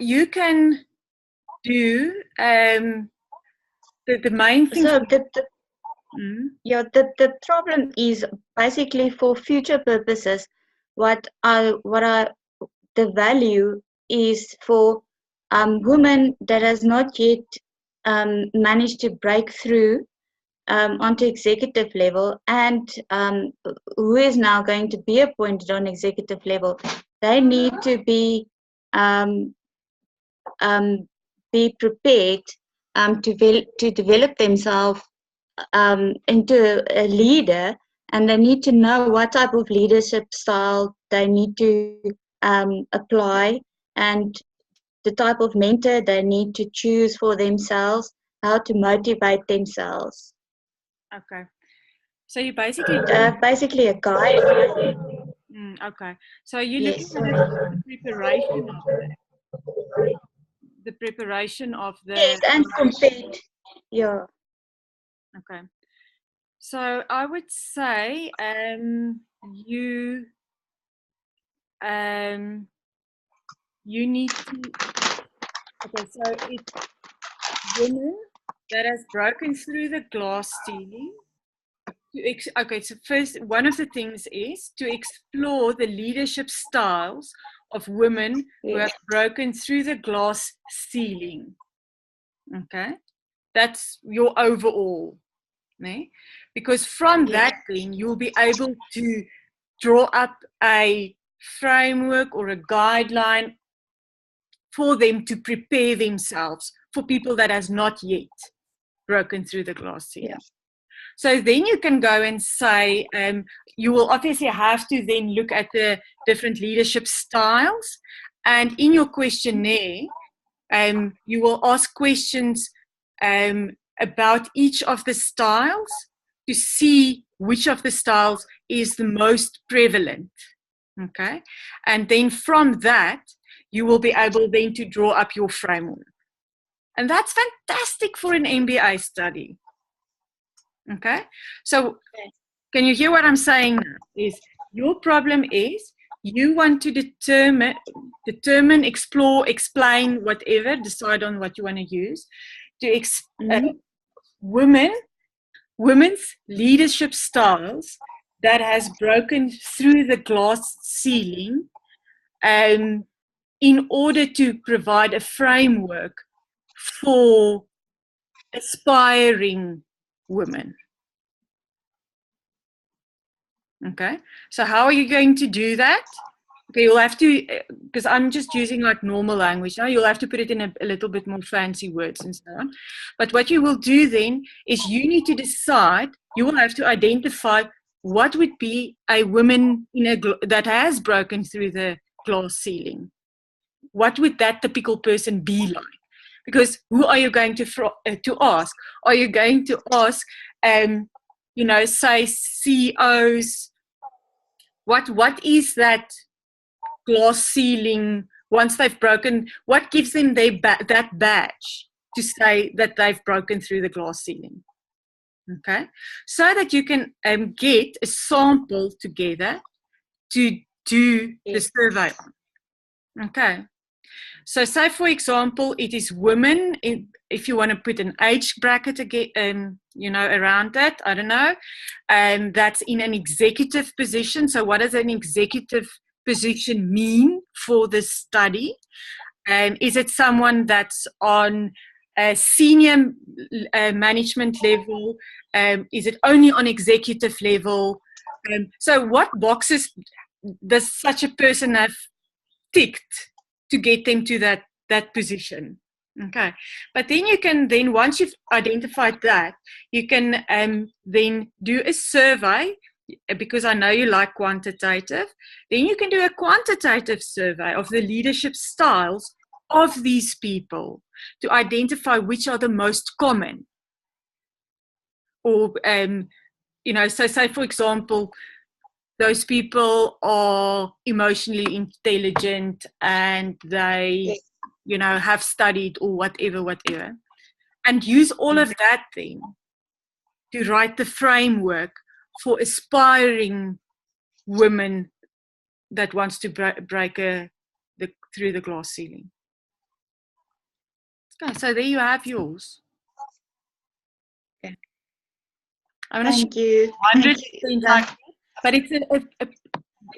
B: you can do the main thing.
D: So the problem is basically for future purposes, the value is for women that has not yet managed to break through onto executive level, and who is now going to be appointed on executive level. They need to be prepared to develop themselves into a leader, and they need to know what type of leadership style they need to apply, and the type of mentor they need to choose for themselves, how to motivate themselves.
B: Okay. So you basically
D: Basically a guide.
B: okay. So you're
D: Yes.
B: looking at the preparation of the
D: Yes, and compared. Yeah.
B: Okay. So I would say you need to, okay, so it's women that has broken through the glass ceiling. Okay, so first, one of the things is to explore the leadership styles of women who have broken through the glass ceiling. Okay, that's your overall. Nee? Because from that, then you'll be able to draw up a framework or a guideline for them to prepare themselves for people that has not yet broken through the glass ceiling. Yeah. So then you can go and say, you will obviously have to then look at the different leadership styles. And in your questionnaire, you will ask questions about each of the styles to see which of the styles is the most prevalent. Okay. And then from that, you will be able then to draw up your framework. And that's fantastic for an MBA study. Okay. So can you hear what I'm saying now? Is your problem is you want to determine, explore, explain, whatever, decide on what you want to use to women's leadership styles that has broken through the glass ceiling in order to provide a framework for aspiring women. Okay, so how are you going to do that? Okay, you'll have to, because I'm just using like normal language now, you'll have to put it in a little bit more fancy words and so on. But what you will do then is you need to decide, you will have to identify what would be a woman that has broken through the glass ceiling. What would that typical person be like? Because who are you going to ask? Are you going to ask, say CEOs? What is that glass ceiling once they've broken? What gives them that badge to say that they've broken through the glass ceiling? Okay, so that you can get a sample together to do the survey on. Okay. So say, for example, it is women, if you want to put an age bracket again, around that, I don't know, that's in an executive position. So what does an executive position mean for this study? Is it someone that's on a senior management level? Is it only on executive level? So what boxes does such a person have ticked to get them to that position? Okay, but then you can once you've identified that, you can then do a survey, because I know you like quantitative. Then you can do a quantitative survey of the leadership styles of these people to identify which are the most common. Or so say, for example, those people are emotionally intelligent and they, have studied or whatever, and use all of that then to write the framework for aspiring women that wants to break through the glass ceiling. Okay, so there you have yours. Okay.
D: Thank you.
B: 100% like that, but it's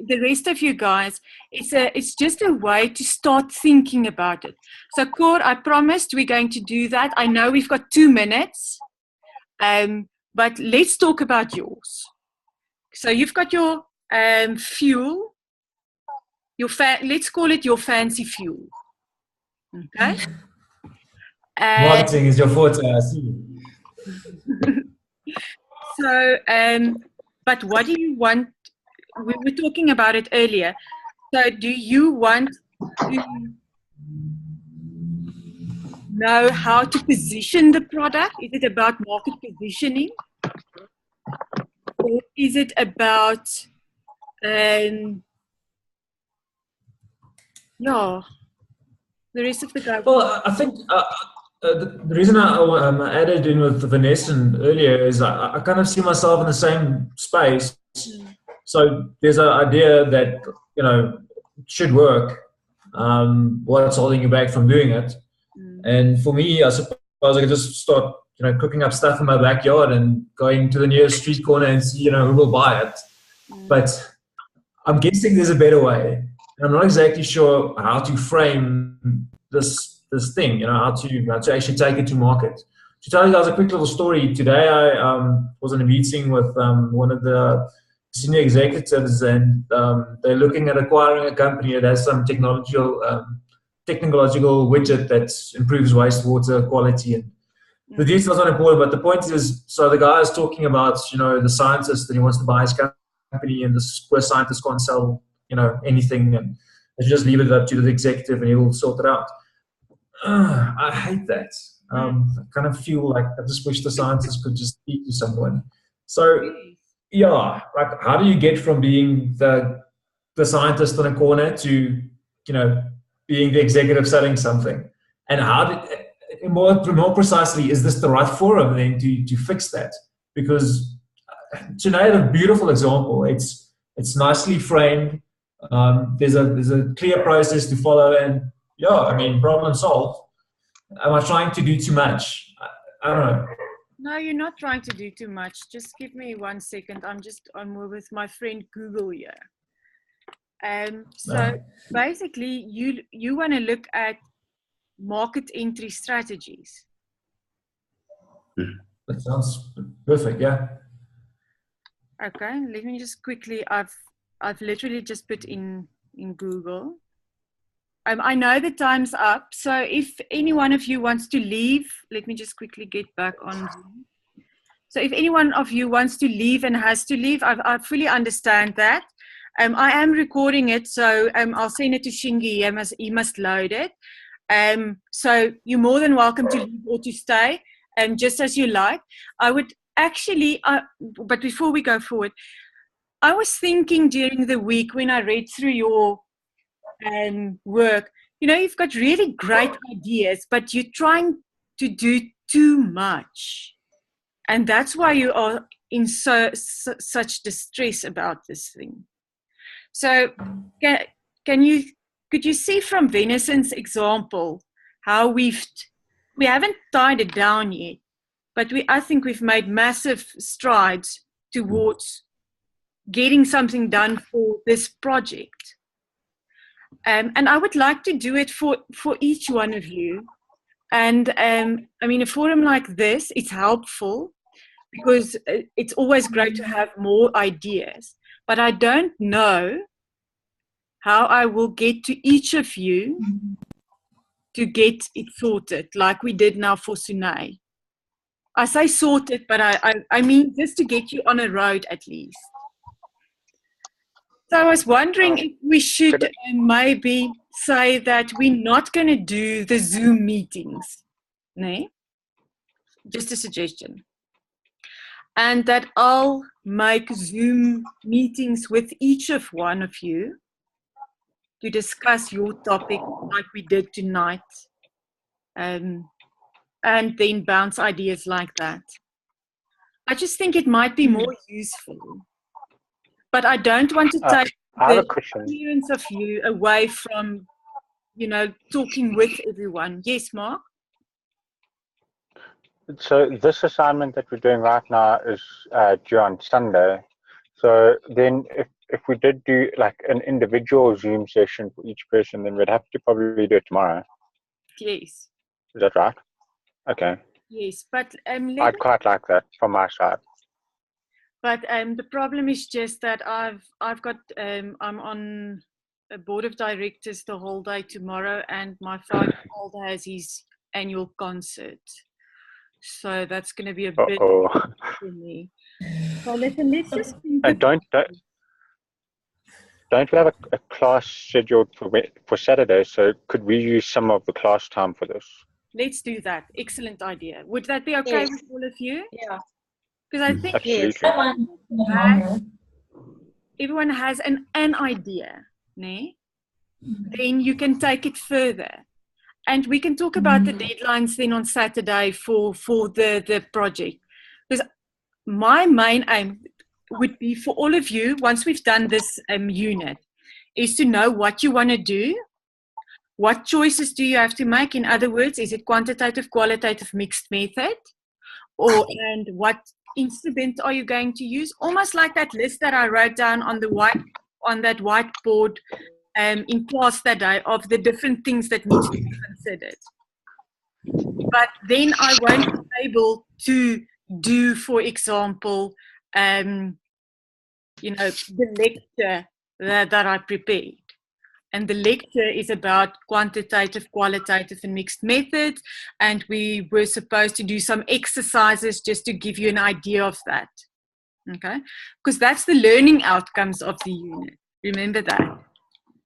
B: the rest of you guys, it's just a way to start thinking about it. So Cor, I promised we're going to do that. I know we've got 2 minutes, but let's talk about yours. So you've got your fuel, let's call it your fancy fuel. Okay.
E: Marketing is your forte, I see.
B: So, but what do you want? We were talking about it earlier. So, do you want to know how to position the product? Is it about market positioning? Or is it about, the rest of the guys?
E: Well, I think the reason I added in with Vanessa earlier is I kind of see myself in the same space. So there's an idea that, you know, should work. What's holding you back from doing it? And for me, I suppose I could just start, you know, cooking up stuff in my backyard and going to the nearest street corner and see, you know, who will buy it. But I'm guessing there's a better way. I'm not exactly sure how to frame this thing, you know, how to actually take it to market. To tell you guys a quick little story, today I was in a meeting with one of the senior executives, and they're looking at acquiring a company that has some technological widget that improves wastewater quality. And the details are not important, but the point is, so the guy is talking about, you know, the scientist that he wants to buy his company, and this poor scientist can't sell, you know, anything, and they just leave it up to the executive and he will sort it out. I hate that. I kind of feel like I just wish the scientist could just speak to someone. So, yeah, like, how do you get from being the scientist in a corner to, you know, being the executive selling something? And how more precisely, is this the right forum then to fix that? Because Sinead had a beautiful example. It's nicely framed. There's a clear process to follow, and yeah, I mean, problem solved. Am I trying to do too much? I don't know.
B: No, you're not trying to do too much. Just give me 1 second. I'm with my friend Google here. So basically, you want to look at market entry strategies.
E: That sounds perfect. Yeah.
B: Okay, let me just quickly. I've literally just put in Google. I know the time's up, so if any one of you wants to leave, let me just quickly get back on Zoom. So if any one of you wants to leave and has to leave, I fully understand that. I am recording it, so I'll send it to Shingi. He must load it. So you're more than welcome to leave or to stay, just as you like. I would actually, but before we go forward, I was thinking during the week when I read through your work, you know, you've got really great ideas, but you're trying to do too much. And that's why you are in such distress about this thing. So could you see from Venison's example how we haven't tied it down yet, but I think we've made massive strides towards getting something done for this project. And I would like to do it for each one of you. And I mean, a forum like this, it's helpful because it's always great to have more ideas. But I don't know how I will get to each of you to get it sorted, like we did now for Sunay. I say sorted, but I mean just to get you on a road at least. So I was wondering if we should maybe say that we're not going to do the Zoom meetings, no? Just a suggestion. And that I'll make Zoom meetings with each of one of you to discuss your topic like we did tonight, and then bounce ideas like that. I just think it might be more useful. But I don't want to take the experience of you away from, you know, talking with everyone. Yes, Mark?
A: So this assignment that we're doing right now is due on Sunday. So then if we did do like an individual Zoom session for each person, then we'd have to probably do it tomorrow.
B: Yes.
A: Is that right? Okay.
B: Yes, but
A: I'd quite like that from my side.
B: But the problem is just that I've got I'm on a board of directors the whole day tomorrow, and my 5-year-old has his annual concert. So that's going to be a bit
A: Uh-oh.
B: for me. So let's just think
A: And don't we have a class scheduled for Saturday? So could we use some of the class time for this?
B: let's do that. Excellent idea. Would that be okay
D: Yes.
B: with all of you?
D: Yeah.
B: Because I think
A: Absolutely.
B: everyone has an idea, né? Then you can take it further. And we can talk about the deadlines then on Saturday for the project. Because my main aim would be for all of you, once we've done this unit, is to know what you want to do. What choices do you have to make? In other words, is it quantitative, qualitative, mixed method? And what instrument are you going to use? Almost like that list that I wrote down on that whiteboard in class that day of the different things that need to be considered. But then I won't be able to do, for example, the lecture that I prepared. And the lecture is about quantitative, qualitative, and mixed methods. And we were supposed to do some exercises just to give you an idea of that. Okay? Because that's the learning outcomes of the unit. Remember that.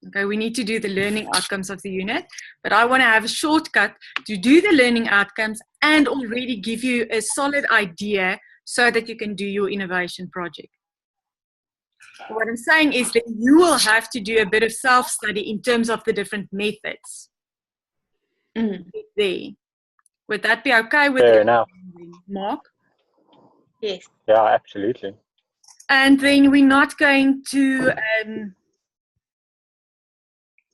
B: Okay, we need to do the learning outcomes of the unit. But I want to have a shortcut to do the learning outcomes and already give you a solid idea so that you can do your innovation project. What I'm saying is that you will have to do a bit of self-study in terms of the different methods. There. Would that be okay with
A: Fair
B: you,
A: enough.
B: Mark?
D: Yes.
A: Yeah, absolutely.
B: And then we're not going to,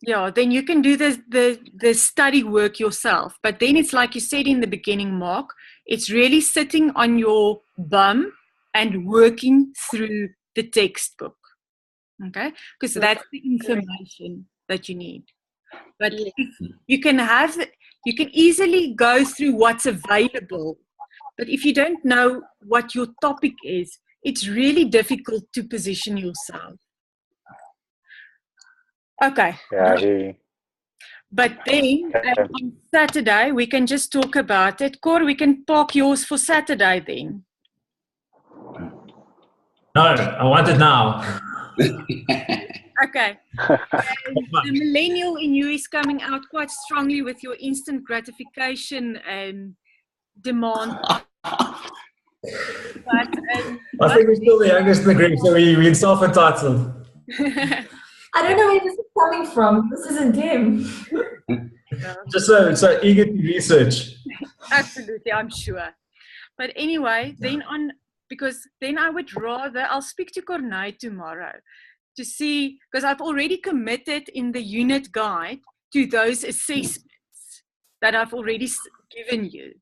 B: then you can do the study work yourself. But then it's like you said in the beginning, Mark, it's really sitting on your bum and working through the textbook. Okay? Because that's the information that you need. But you can easily go through what's available. But if you don't know what your topic is, it's really difficult to position yourself. Okay.
A: Yeah,
B: But then on Saturday, we can just talk about it. Cor, we can park yours for Saturday then.
E: No, I want it now.
B: Okay. The millennial in you is coming out quite strongly with your instant gratification demand. But,
E: I think we're still the youngest in the group, so we're self-entitled.
F: I don't know where this is coming from. This isn't him.
E: Just so eager to research.
B: Absolutely, I'm sure. But anyway, because then I would rather, I'll speak to Corneille tomorrow to see, because I've already committed in the unit guide to those assessments that I've already given you.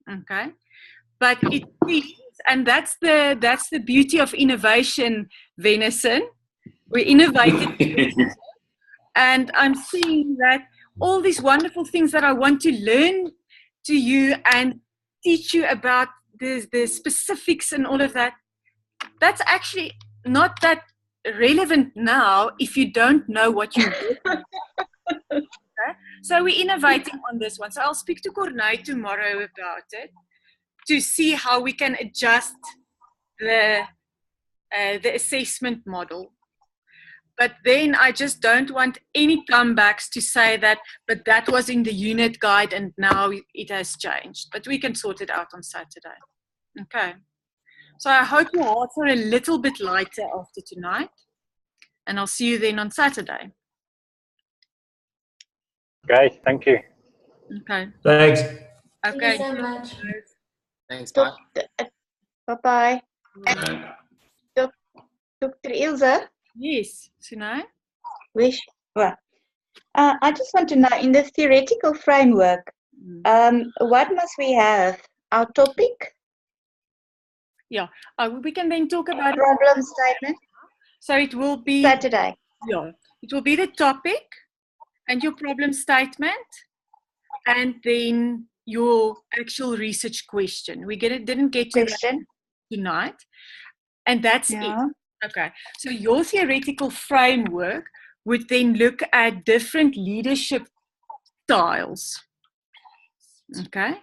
B: Okay? But it is, and that's the beauty of innovation, Venison. We're innovating. And I'm seeing that all these wonderful things that I want to learn to you and teach you about the specifics and all of that, that's actually not that relevant now if you don't know what you're doing. Okay? So we're innovating on this one. So I'll speak to Corneille tomorrow about it to see how we can adjust the assessment model. But then I just don't want any comebacks to say that, but that was in the unit guide and now it has changed. But we can sort it out on Saturday. Okay. So I hope your hearts are a little bit lighter after tonight. And I'll see you then on Saturday.
A: Great, thank you.
B: Okay.
E: Thanks.
B: Okay.
F: Thank you so much.
G: Thanks, Mark.
D: Bye-bye. Dr. Ilse?
B: Yes, Sunay?
D: I just want to know, in the theoretical framework, what must we have? Our topic?
B: Yeah, we can then talk about
D: problem statement.
B: So it will be
D: Saturday.
B: Yeah, it will be the topic and your problem statement, and then your actual research question. We didn't get to that tonight, and that's it. Okay, so your theoretical framework would then look at different leadership styles. Okay.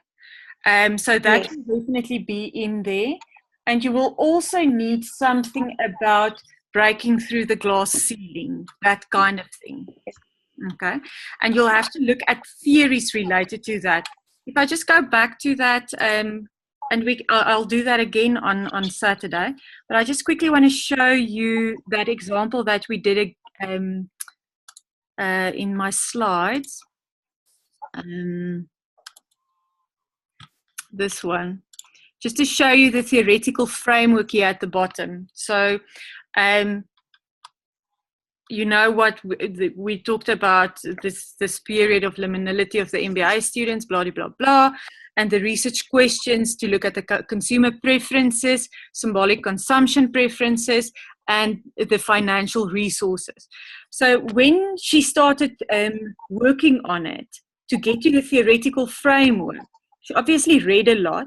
B: So that
D: Yes.
B: will definitely be in there. And you will also need something about breaking through the glass ceiling, that kind of thing. Okay. And you'll have to look at theories related to that. If I just go back to that, and I'll do that again on Saturday, but I just quickly want to show you that example that we did in my slides. This one, just to show you the theoretical framework here at the bottom. So, you know what we talked about, this period of liminality of the MBA students, blah, blah, blah, blah, and the research questions to look at the consumer preferences, symbolic consumption preferences, and the financial resources. So when she started working on it to get to the theoretical framework, she obviously read a lot,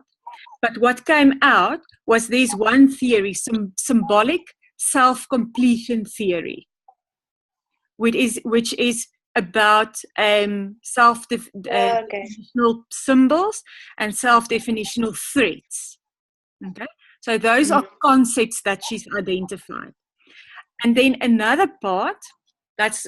B: but what came out was there's one theory, symbolic self-completion theory, which is about self-definitional symbols and self-definitional threats. Okay, so those are concepts that she's identified. And then another part, that's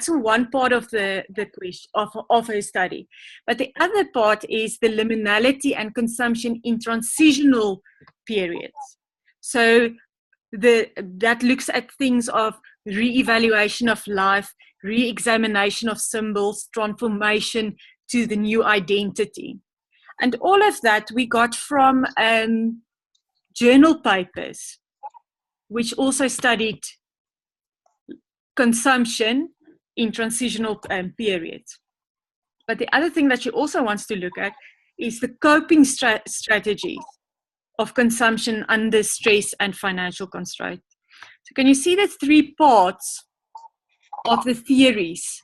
B: one part of the question of her study. But the other part is the liminality and consumption in transitional periods. So that looks at things of re-evaluation of life, re-examination of symbols, transformation to the new identity. And all of that we got from journal papers, which also studied consumption in transitional periods. But the other thing that she also wants to look at is the coping strategies of consumption under stress and financial constraint. So can you see the three parts of the theories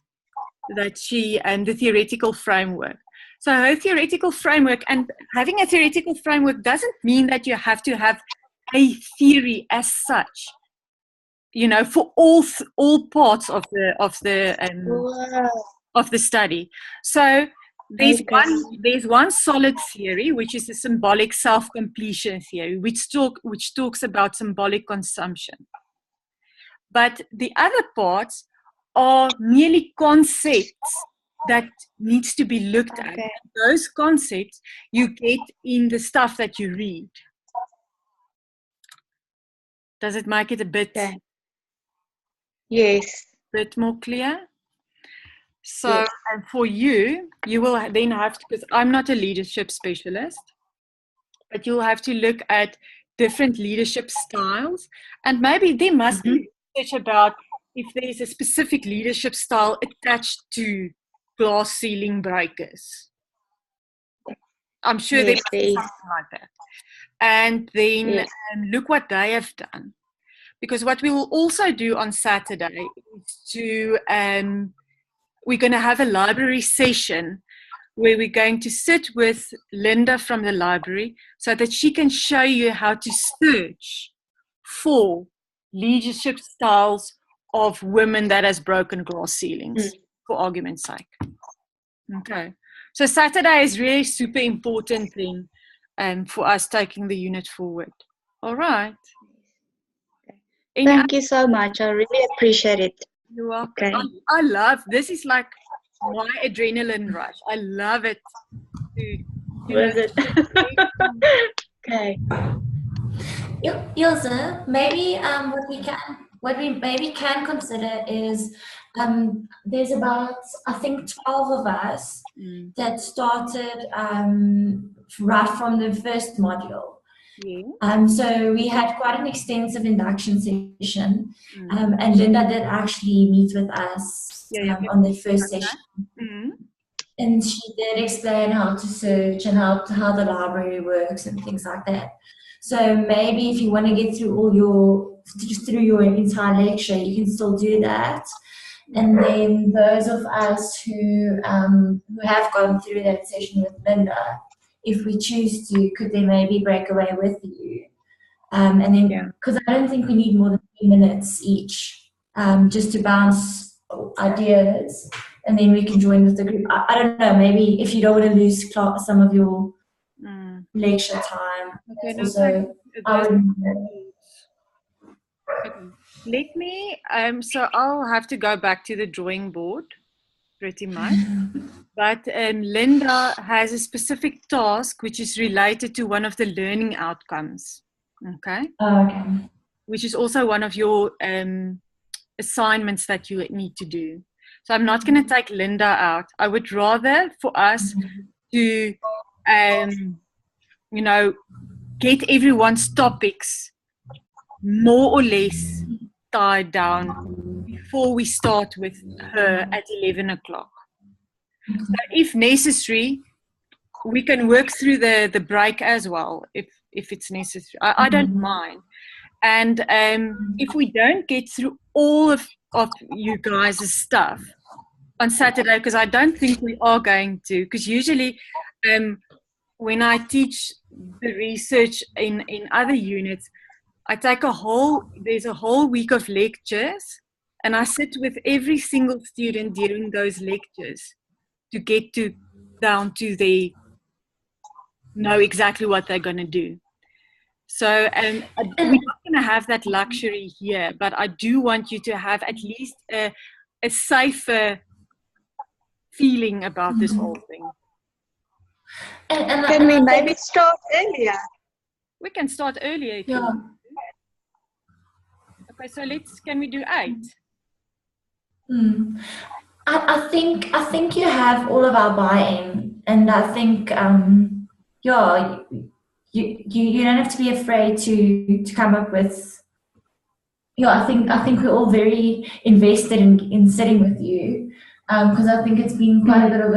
B: that she, and the theoretical framework? So her theoretical framework, and having a theoretical framework doesn't mean that you have to have a theory as such, you know, for all parts of the study. So there's one solid theory, which is the symbolic self-completion theory, which talks about symbolic consumption. But the other parts are merely concepts that needs to be looked at. Those concepts you get in the stuff that you read. Does it make it a bit more clear? So,
D: yes.
B: And for you will then have to, because I'm not a leadership specialist, but you'll have to look at different leadership styles, and maybe there must be research about if there's a specific leadership style attached to glass ceiling breakers. I'm sure there must be something like that. And then look what they have done. Because what we will also do on Saturday is to, we're going to have a library session where we're going to sit with Linda from the library so that she can show you how to search for leadership styles of women that has broken glass ceilings, for argument's sake. Okay. So Saturday is really super important thing for us taking the unit forward. All right.
D: Thank you so much. I really appreciate it.
B: You're welcome. Okay. I love, this is like my adrenaline rush. I love it.
D: Okay.
F: Ilse, maybe what we maybe can consider is there's about, I think, 12 of us that started right from the first module.
B: Yeah.
F: So we had quite an extensive induction session, and Linda did actually meet with us on the first session. And she did explain how to search and how the library works and things like that. So maybe if you want to get through your entire lecture, you can still do that. And then those of us who have gone through that session with Linda, if we choose to, could they maybe break away with you? And then, because I don't think we need more than 3 minutes each, just to bounce ideas, and then we can join with the group. I don't know, maybe if you don't want to lose some of your lecture time.
B: Okay, no,
F: also,
B: okay. Let me, so I'll have to go back to the drawing board pretty much. But Linda has a specific task which is related to one of the learning outcomes. Okay.
F: Okay.
B: Which is also one of your assignments that you need to do. So I'm not going to take Linda out. I would rather for us to, you know, get everyone's topics more or less tied down before we start with her at 11 o'clock. So if necessary, we can work through the break as well, if it's necessary. I don't mind. And if we don't get through all of you guys' stuff on Saturday, because I don't think we are going to, because usually when I teach the research in other units, I take there's a whole week of lectures, and I sit with every single student during those lectures to get down to they know exactly what they're going to do. So we're not going to have that luxury here, but I do want you to have at least a safer feeling about this whole thing.
D: Can we maybe start earlier?
B: We can start earlier if you want. Okay, so can we do 8?
F: I think you have all of our buy-in, and I think you don't have to be afraid to come up with. I think we're all very invested in sitting with you, because I think it's been quite a bit of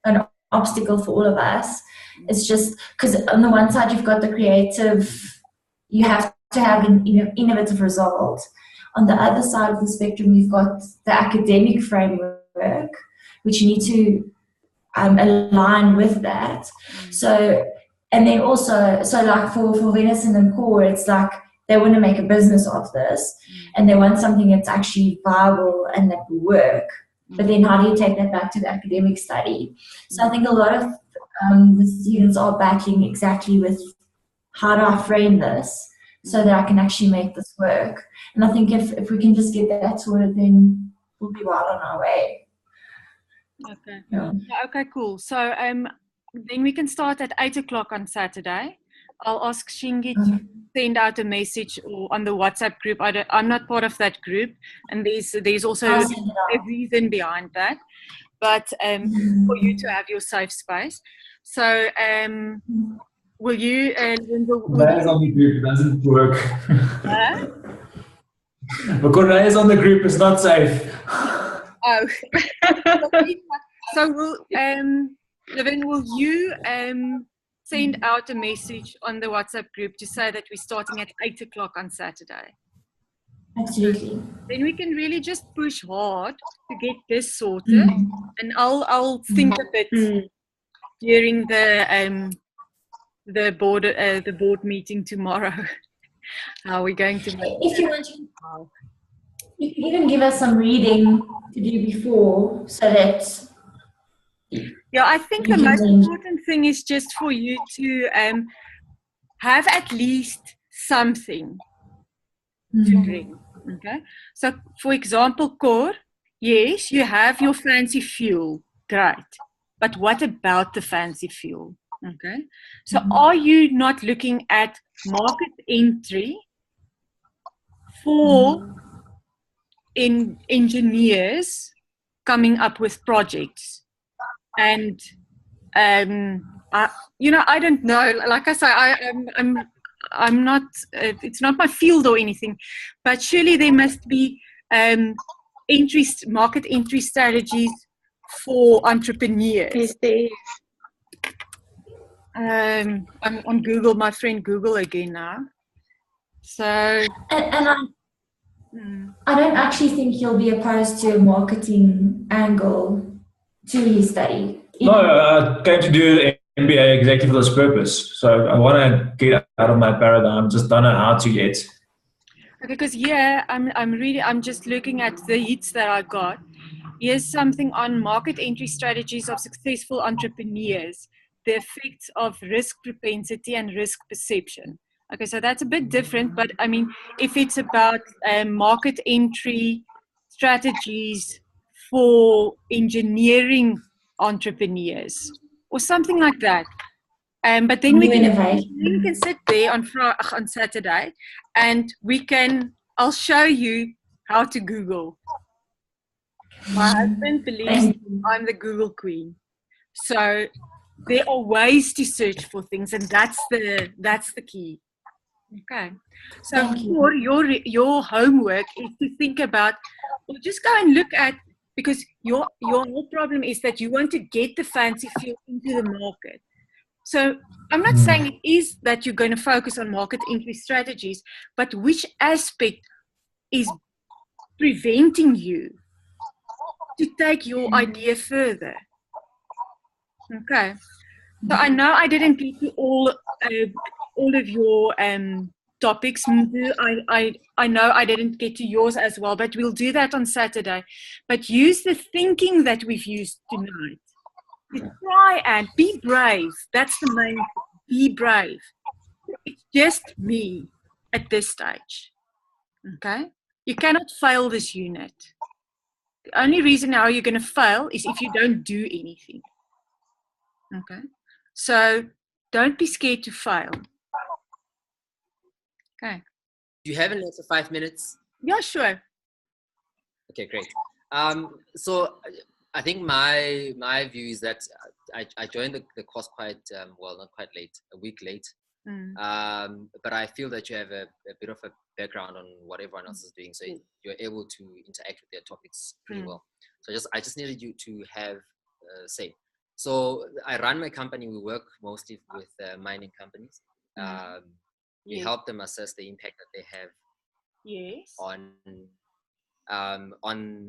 F: an obstacle for all of us. It's just because on the one side you've got the creative, you have to have an innovative result. On the other side of the spectrum, you've got the academic framework, which you need to align with that. So, and then also, so like for Venison and Core, it's like they want to make a business of this, and they want something that's actually viable and that will work. But then how do you take that back to the academic study? So I think a lot of the students are battling exactly with how do I frame this so that I can actually make this work. And I think if we can just get that sorted, then we'll be well on our way.
B: Okay. Yeah. Okay, cool. So then we can start at 8 o'clock on Saturday. I'll ask Shingi to send out a message or on the WhatsApp group. I'm not part of that group, and there's also a reason behind that. But for you to have your safe space. So will you?
E: That is on the group. It doesn't work. Because that is on the group. It's not safe.
B: Oh. So will Levin, will you send out a message on the WhatsApp group to say that we're starting at 8 o'clock on Saturday?
F: Absolutely.
B: Then we can really just push hard to get this sorted, and I'll think a bit during the board meeting tomorrow. How are we going to make
F: if you want to, you can even give us some reading to do before, so that.
B: Yeah, I think the most important thing is just for you to have at least something to bring. Okay, so for example, Core, yes, you have your fancy fuel, great, but what about the fancy fuel? Okay, so are you not looking at market entry for engineers coming up with projects? And I don't know. Like I say, I'm not. It's not my field or anything, but surely there must be market entry strategies for entrepreneurs.
D: Yes, there is.
B: I'm on Google, my friend Google again now. So,
F: and I don't actually think he'll be opposed to a marketing angle to his study.
E: No, I'm going to do an MBA exactly for this purpose. So I want to get out of my paradigm. Just don't know how to yet.
B: Okay, because I'm just looking at the hits that I got. Here's something on market entry strategies of successful entrepreneurs. the effects of risk propensity and risk perception. Okay, so that's a bit different, but I mean, if it's about market entry strategies for engineering entrepreneurs or something like that. But then we can sit there on Saturday and I'll show you how to Google. My husband believes I'm the Google queen. So there are ways to search for things, and that's the key. Okay. So for your homework is to think about, or just go and look at, because your whole problem is that you want to get the fancy fuel into the market. So I'm not saying it is that you're going to focus on market entry strategies, but which aspect is preventing you to take your idea further? Okay. So I know I didn't get to all of your topics. I know I didn't get to yours as well, but we'll do that on Saturday. But use the thinking that we've used tonight. Try and be brave. That's the main thing. Be brave. It's just me at this stage. Okay? You cannot fail this unit. The only reason how you're going to fail is if you don't do anything. Okay? So don't be scared to fail. Okay.
G: Do you have an extra 5 minutes?
B: Yeah, sure.
G: Okay, great. So I think my view is that I joined the course quite not quite late, a week late. But I feel that you have a bit of a background on what everyone else is doing, so you're able to interact with their topics pretty well. So I just needed you to have say. So I run my company. We work mostly with mining companies. We help them assess the impact that they have on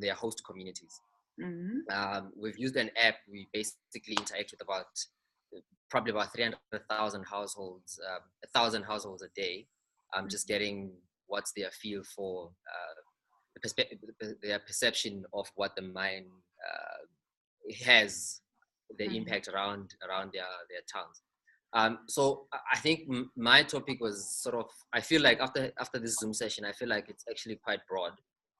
G: their host communities. We've used an app. We basically interact with probably about 300,000 households, 1,000 households a day. Just getting what's their feel for their perception of what the mine has, the impact around their towns. So I think my topic was sort of, I feel like after this Zoom session, I feel like it's actually quite broad.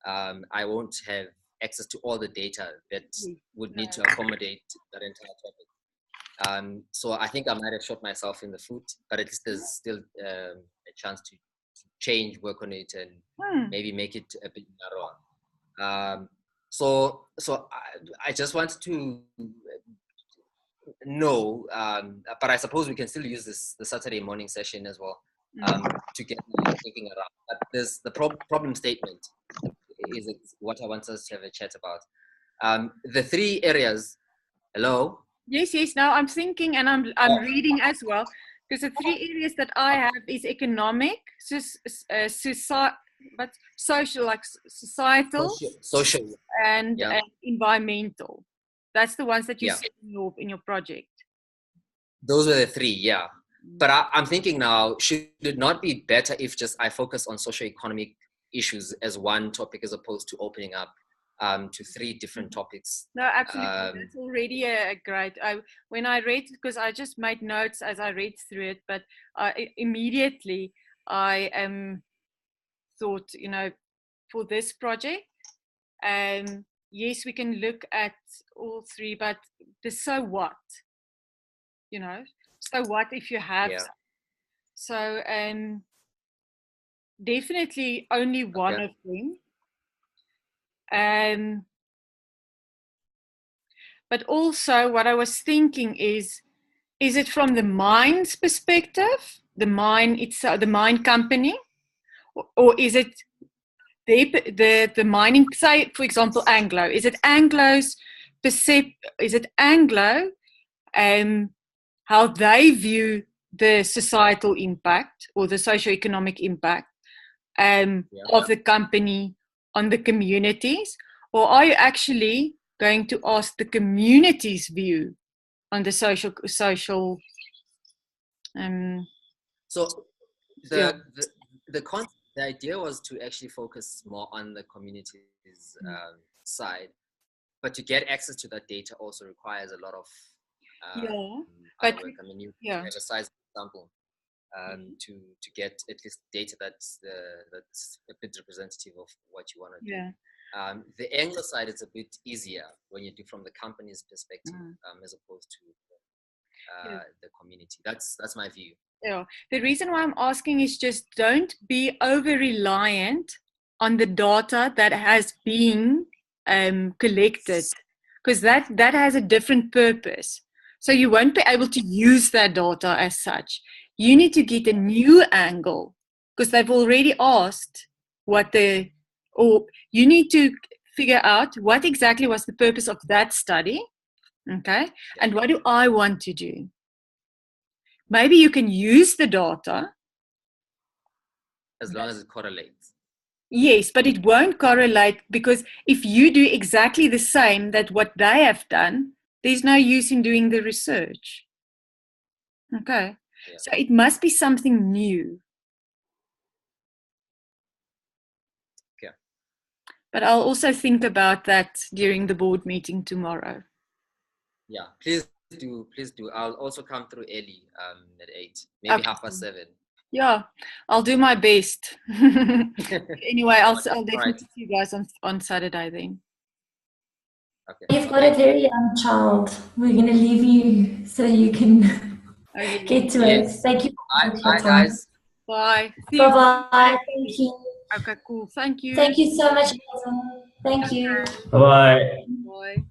G: I won't have access to all the data that would need to accommodate that entire topic. So I think I might have shot myself in the foot, but at least there's still a chance to change, work on it, and maybe make it a bit narrower. So I just wanted to know, but I suppose we can still use the Saturday morning session as well to get thinking around. But there's the problem statement is what I want us to have a chat about. The 3 areas. Hello.
B: Yes. Now I'm thinking, and I'm reading as well, because the 3 areas that I have is economic, social, like societal,
G: social,
B: and environmental. That's the ones that you see in your project.
G: Those are the 3, But I'm thinking now, should it not be better if just I focus on socio-economic issues as one topic as opposed to opening up to 3 different topics?
B: No, absolutely. That's already a great. When I read, because I just made notes as I read through it, but immediately I thought, for this project, yes, we can look at all 3, but the so what, so what if you have, so definitely only one of them. But also what I was thinking is it from the mine's perspective, the mine itself, the mine company, or is it the mining, say for example Anglo, is it Anglo's how they view the societal impact or the socio-economic impact of the company on the communities, or are you actually going to ask the community's view on the social
G: so the idea was to actually focus more on the community's side, but to get access to that data also requires a lot of
B: But
G: I mean, you have a size sample to get at least data that's a bit representative of what you want to do. The Anglo side is a bit easier when you do from the company's perspective as opposed to the community. That's my view.
B: Yeah. The reason why I'm asking is just don't be over reliant on the data that has been collected, because that has a different purpose. So you won't be able to use that data as such. You need to get a new angle, because they've already asked or you need to figure out what exactly was the purpose of that study, okay? And what do I want to do? Maybe you can use the data.
G: As long as it correlates.
B: Yes, but it won't correlate, because if you do exactly the same that what they have done, there's no use in doing the research. Okay. Yeah. So it must be something new.
G: Okay.
B: But I'll also think about that during the board meeting tomorrow.
G: Yeah, please do. I'll also come through early at 8, maybe 7:30.
B: Yeah, I'll do my best. Anyway, I'll definitely see you guys on Saturday then.
F: Okay. You've got a very young child. We're going to leave you so you can get to it. Thank you.
G: Bye, guys.
B: Bye.
F: Bye-bye. Thank you.
B: Okay, cool. Thank you.
F: Thank you so much. Thank you.
E: Bye-bye.
B: Bye.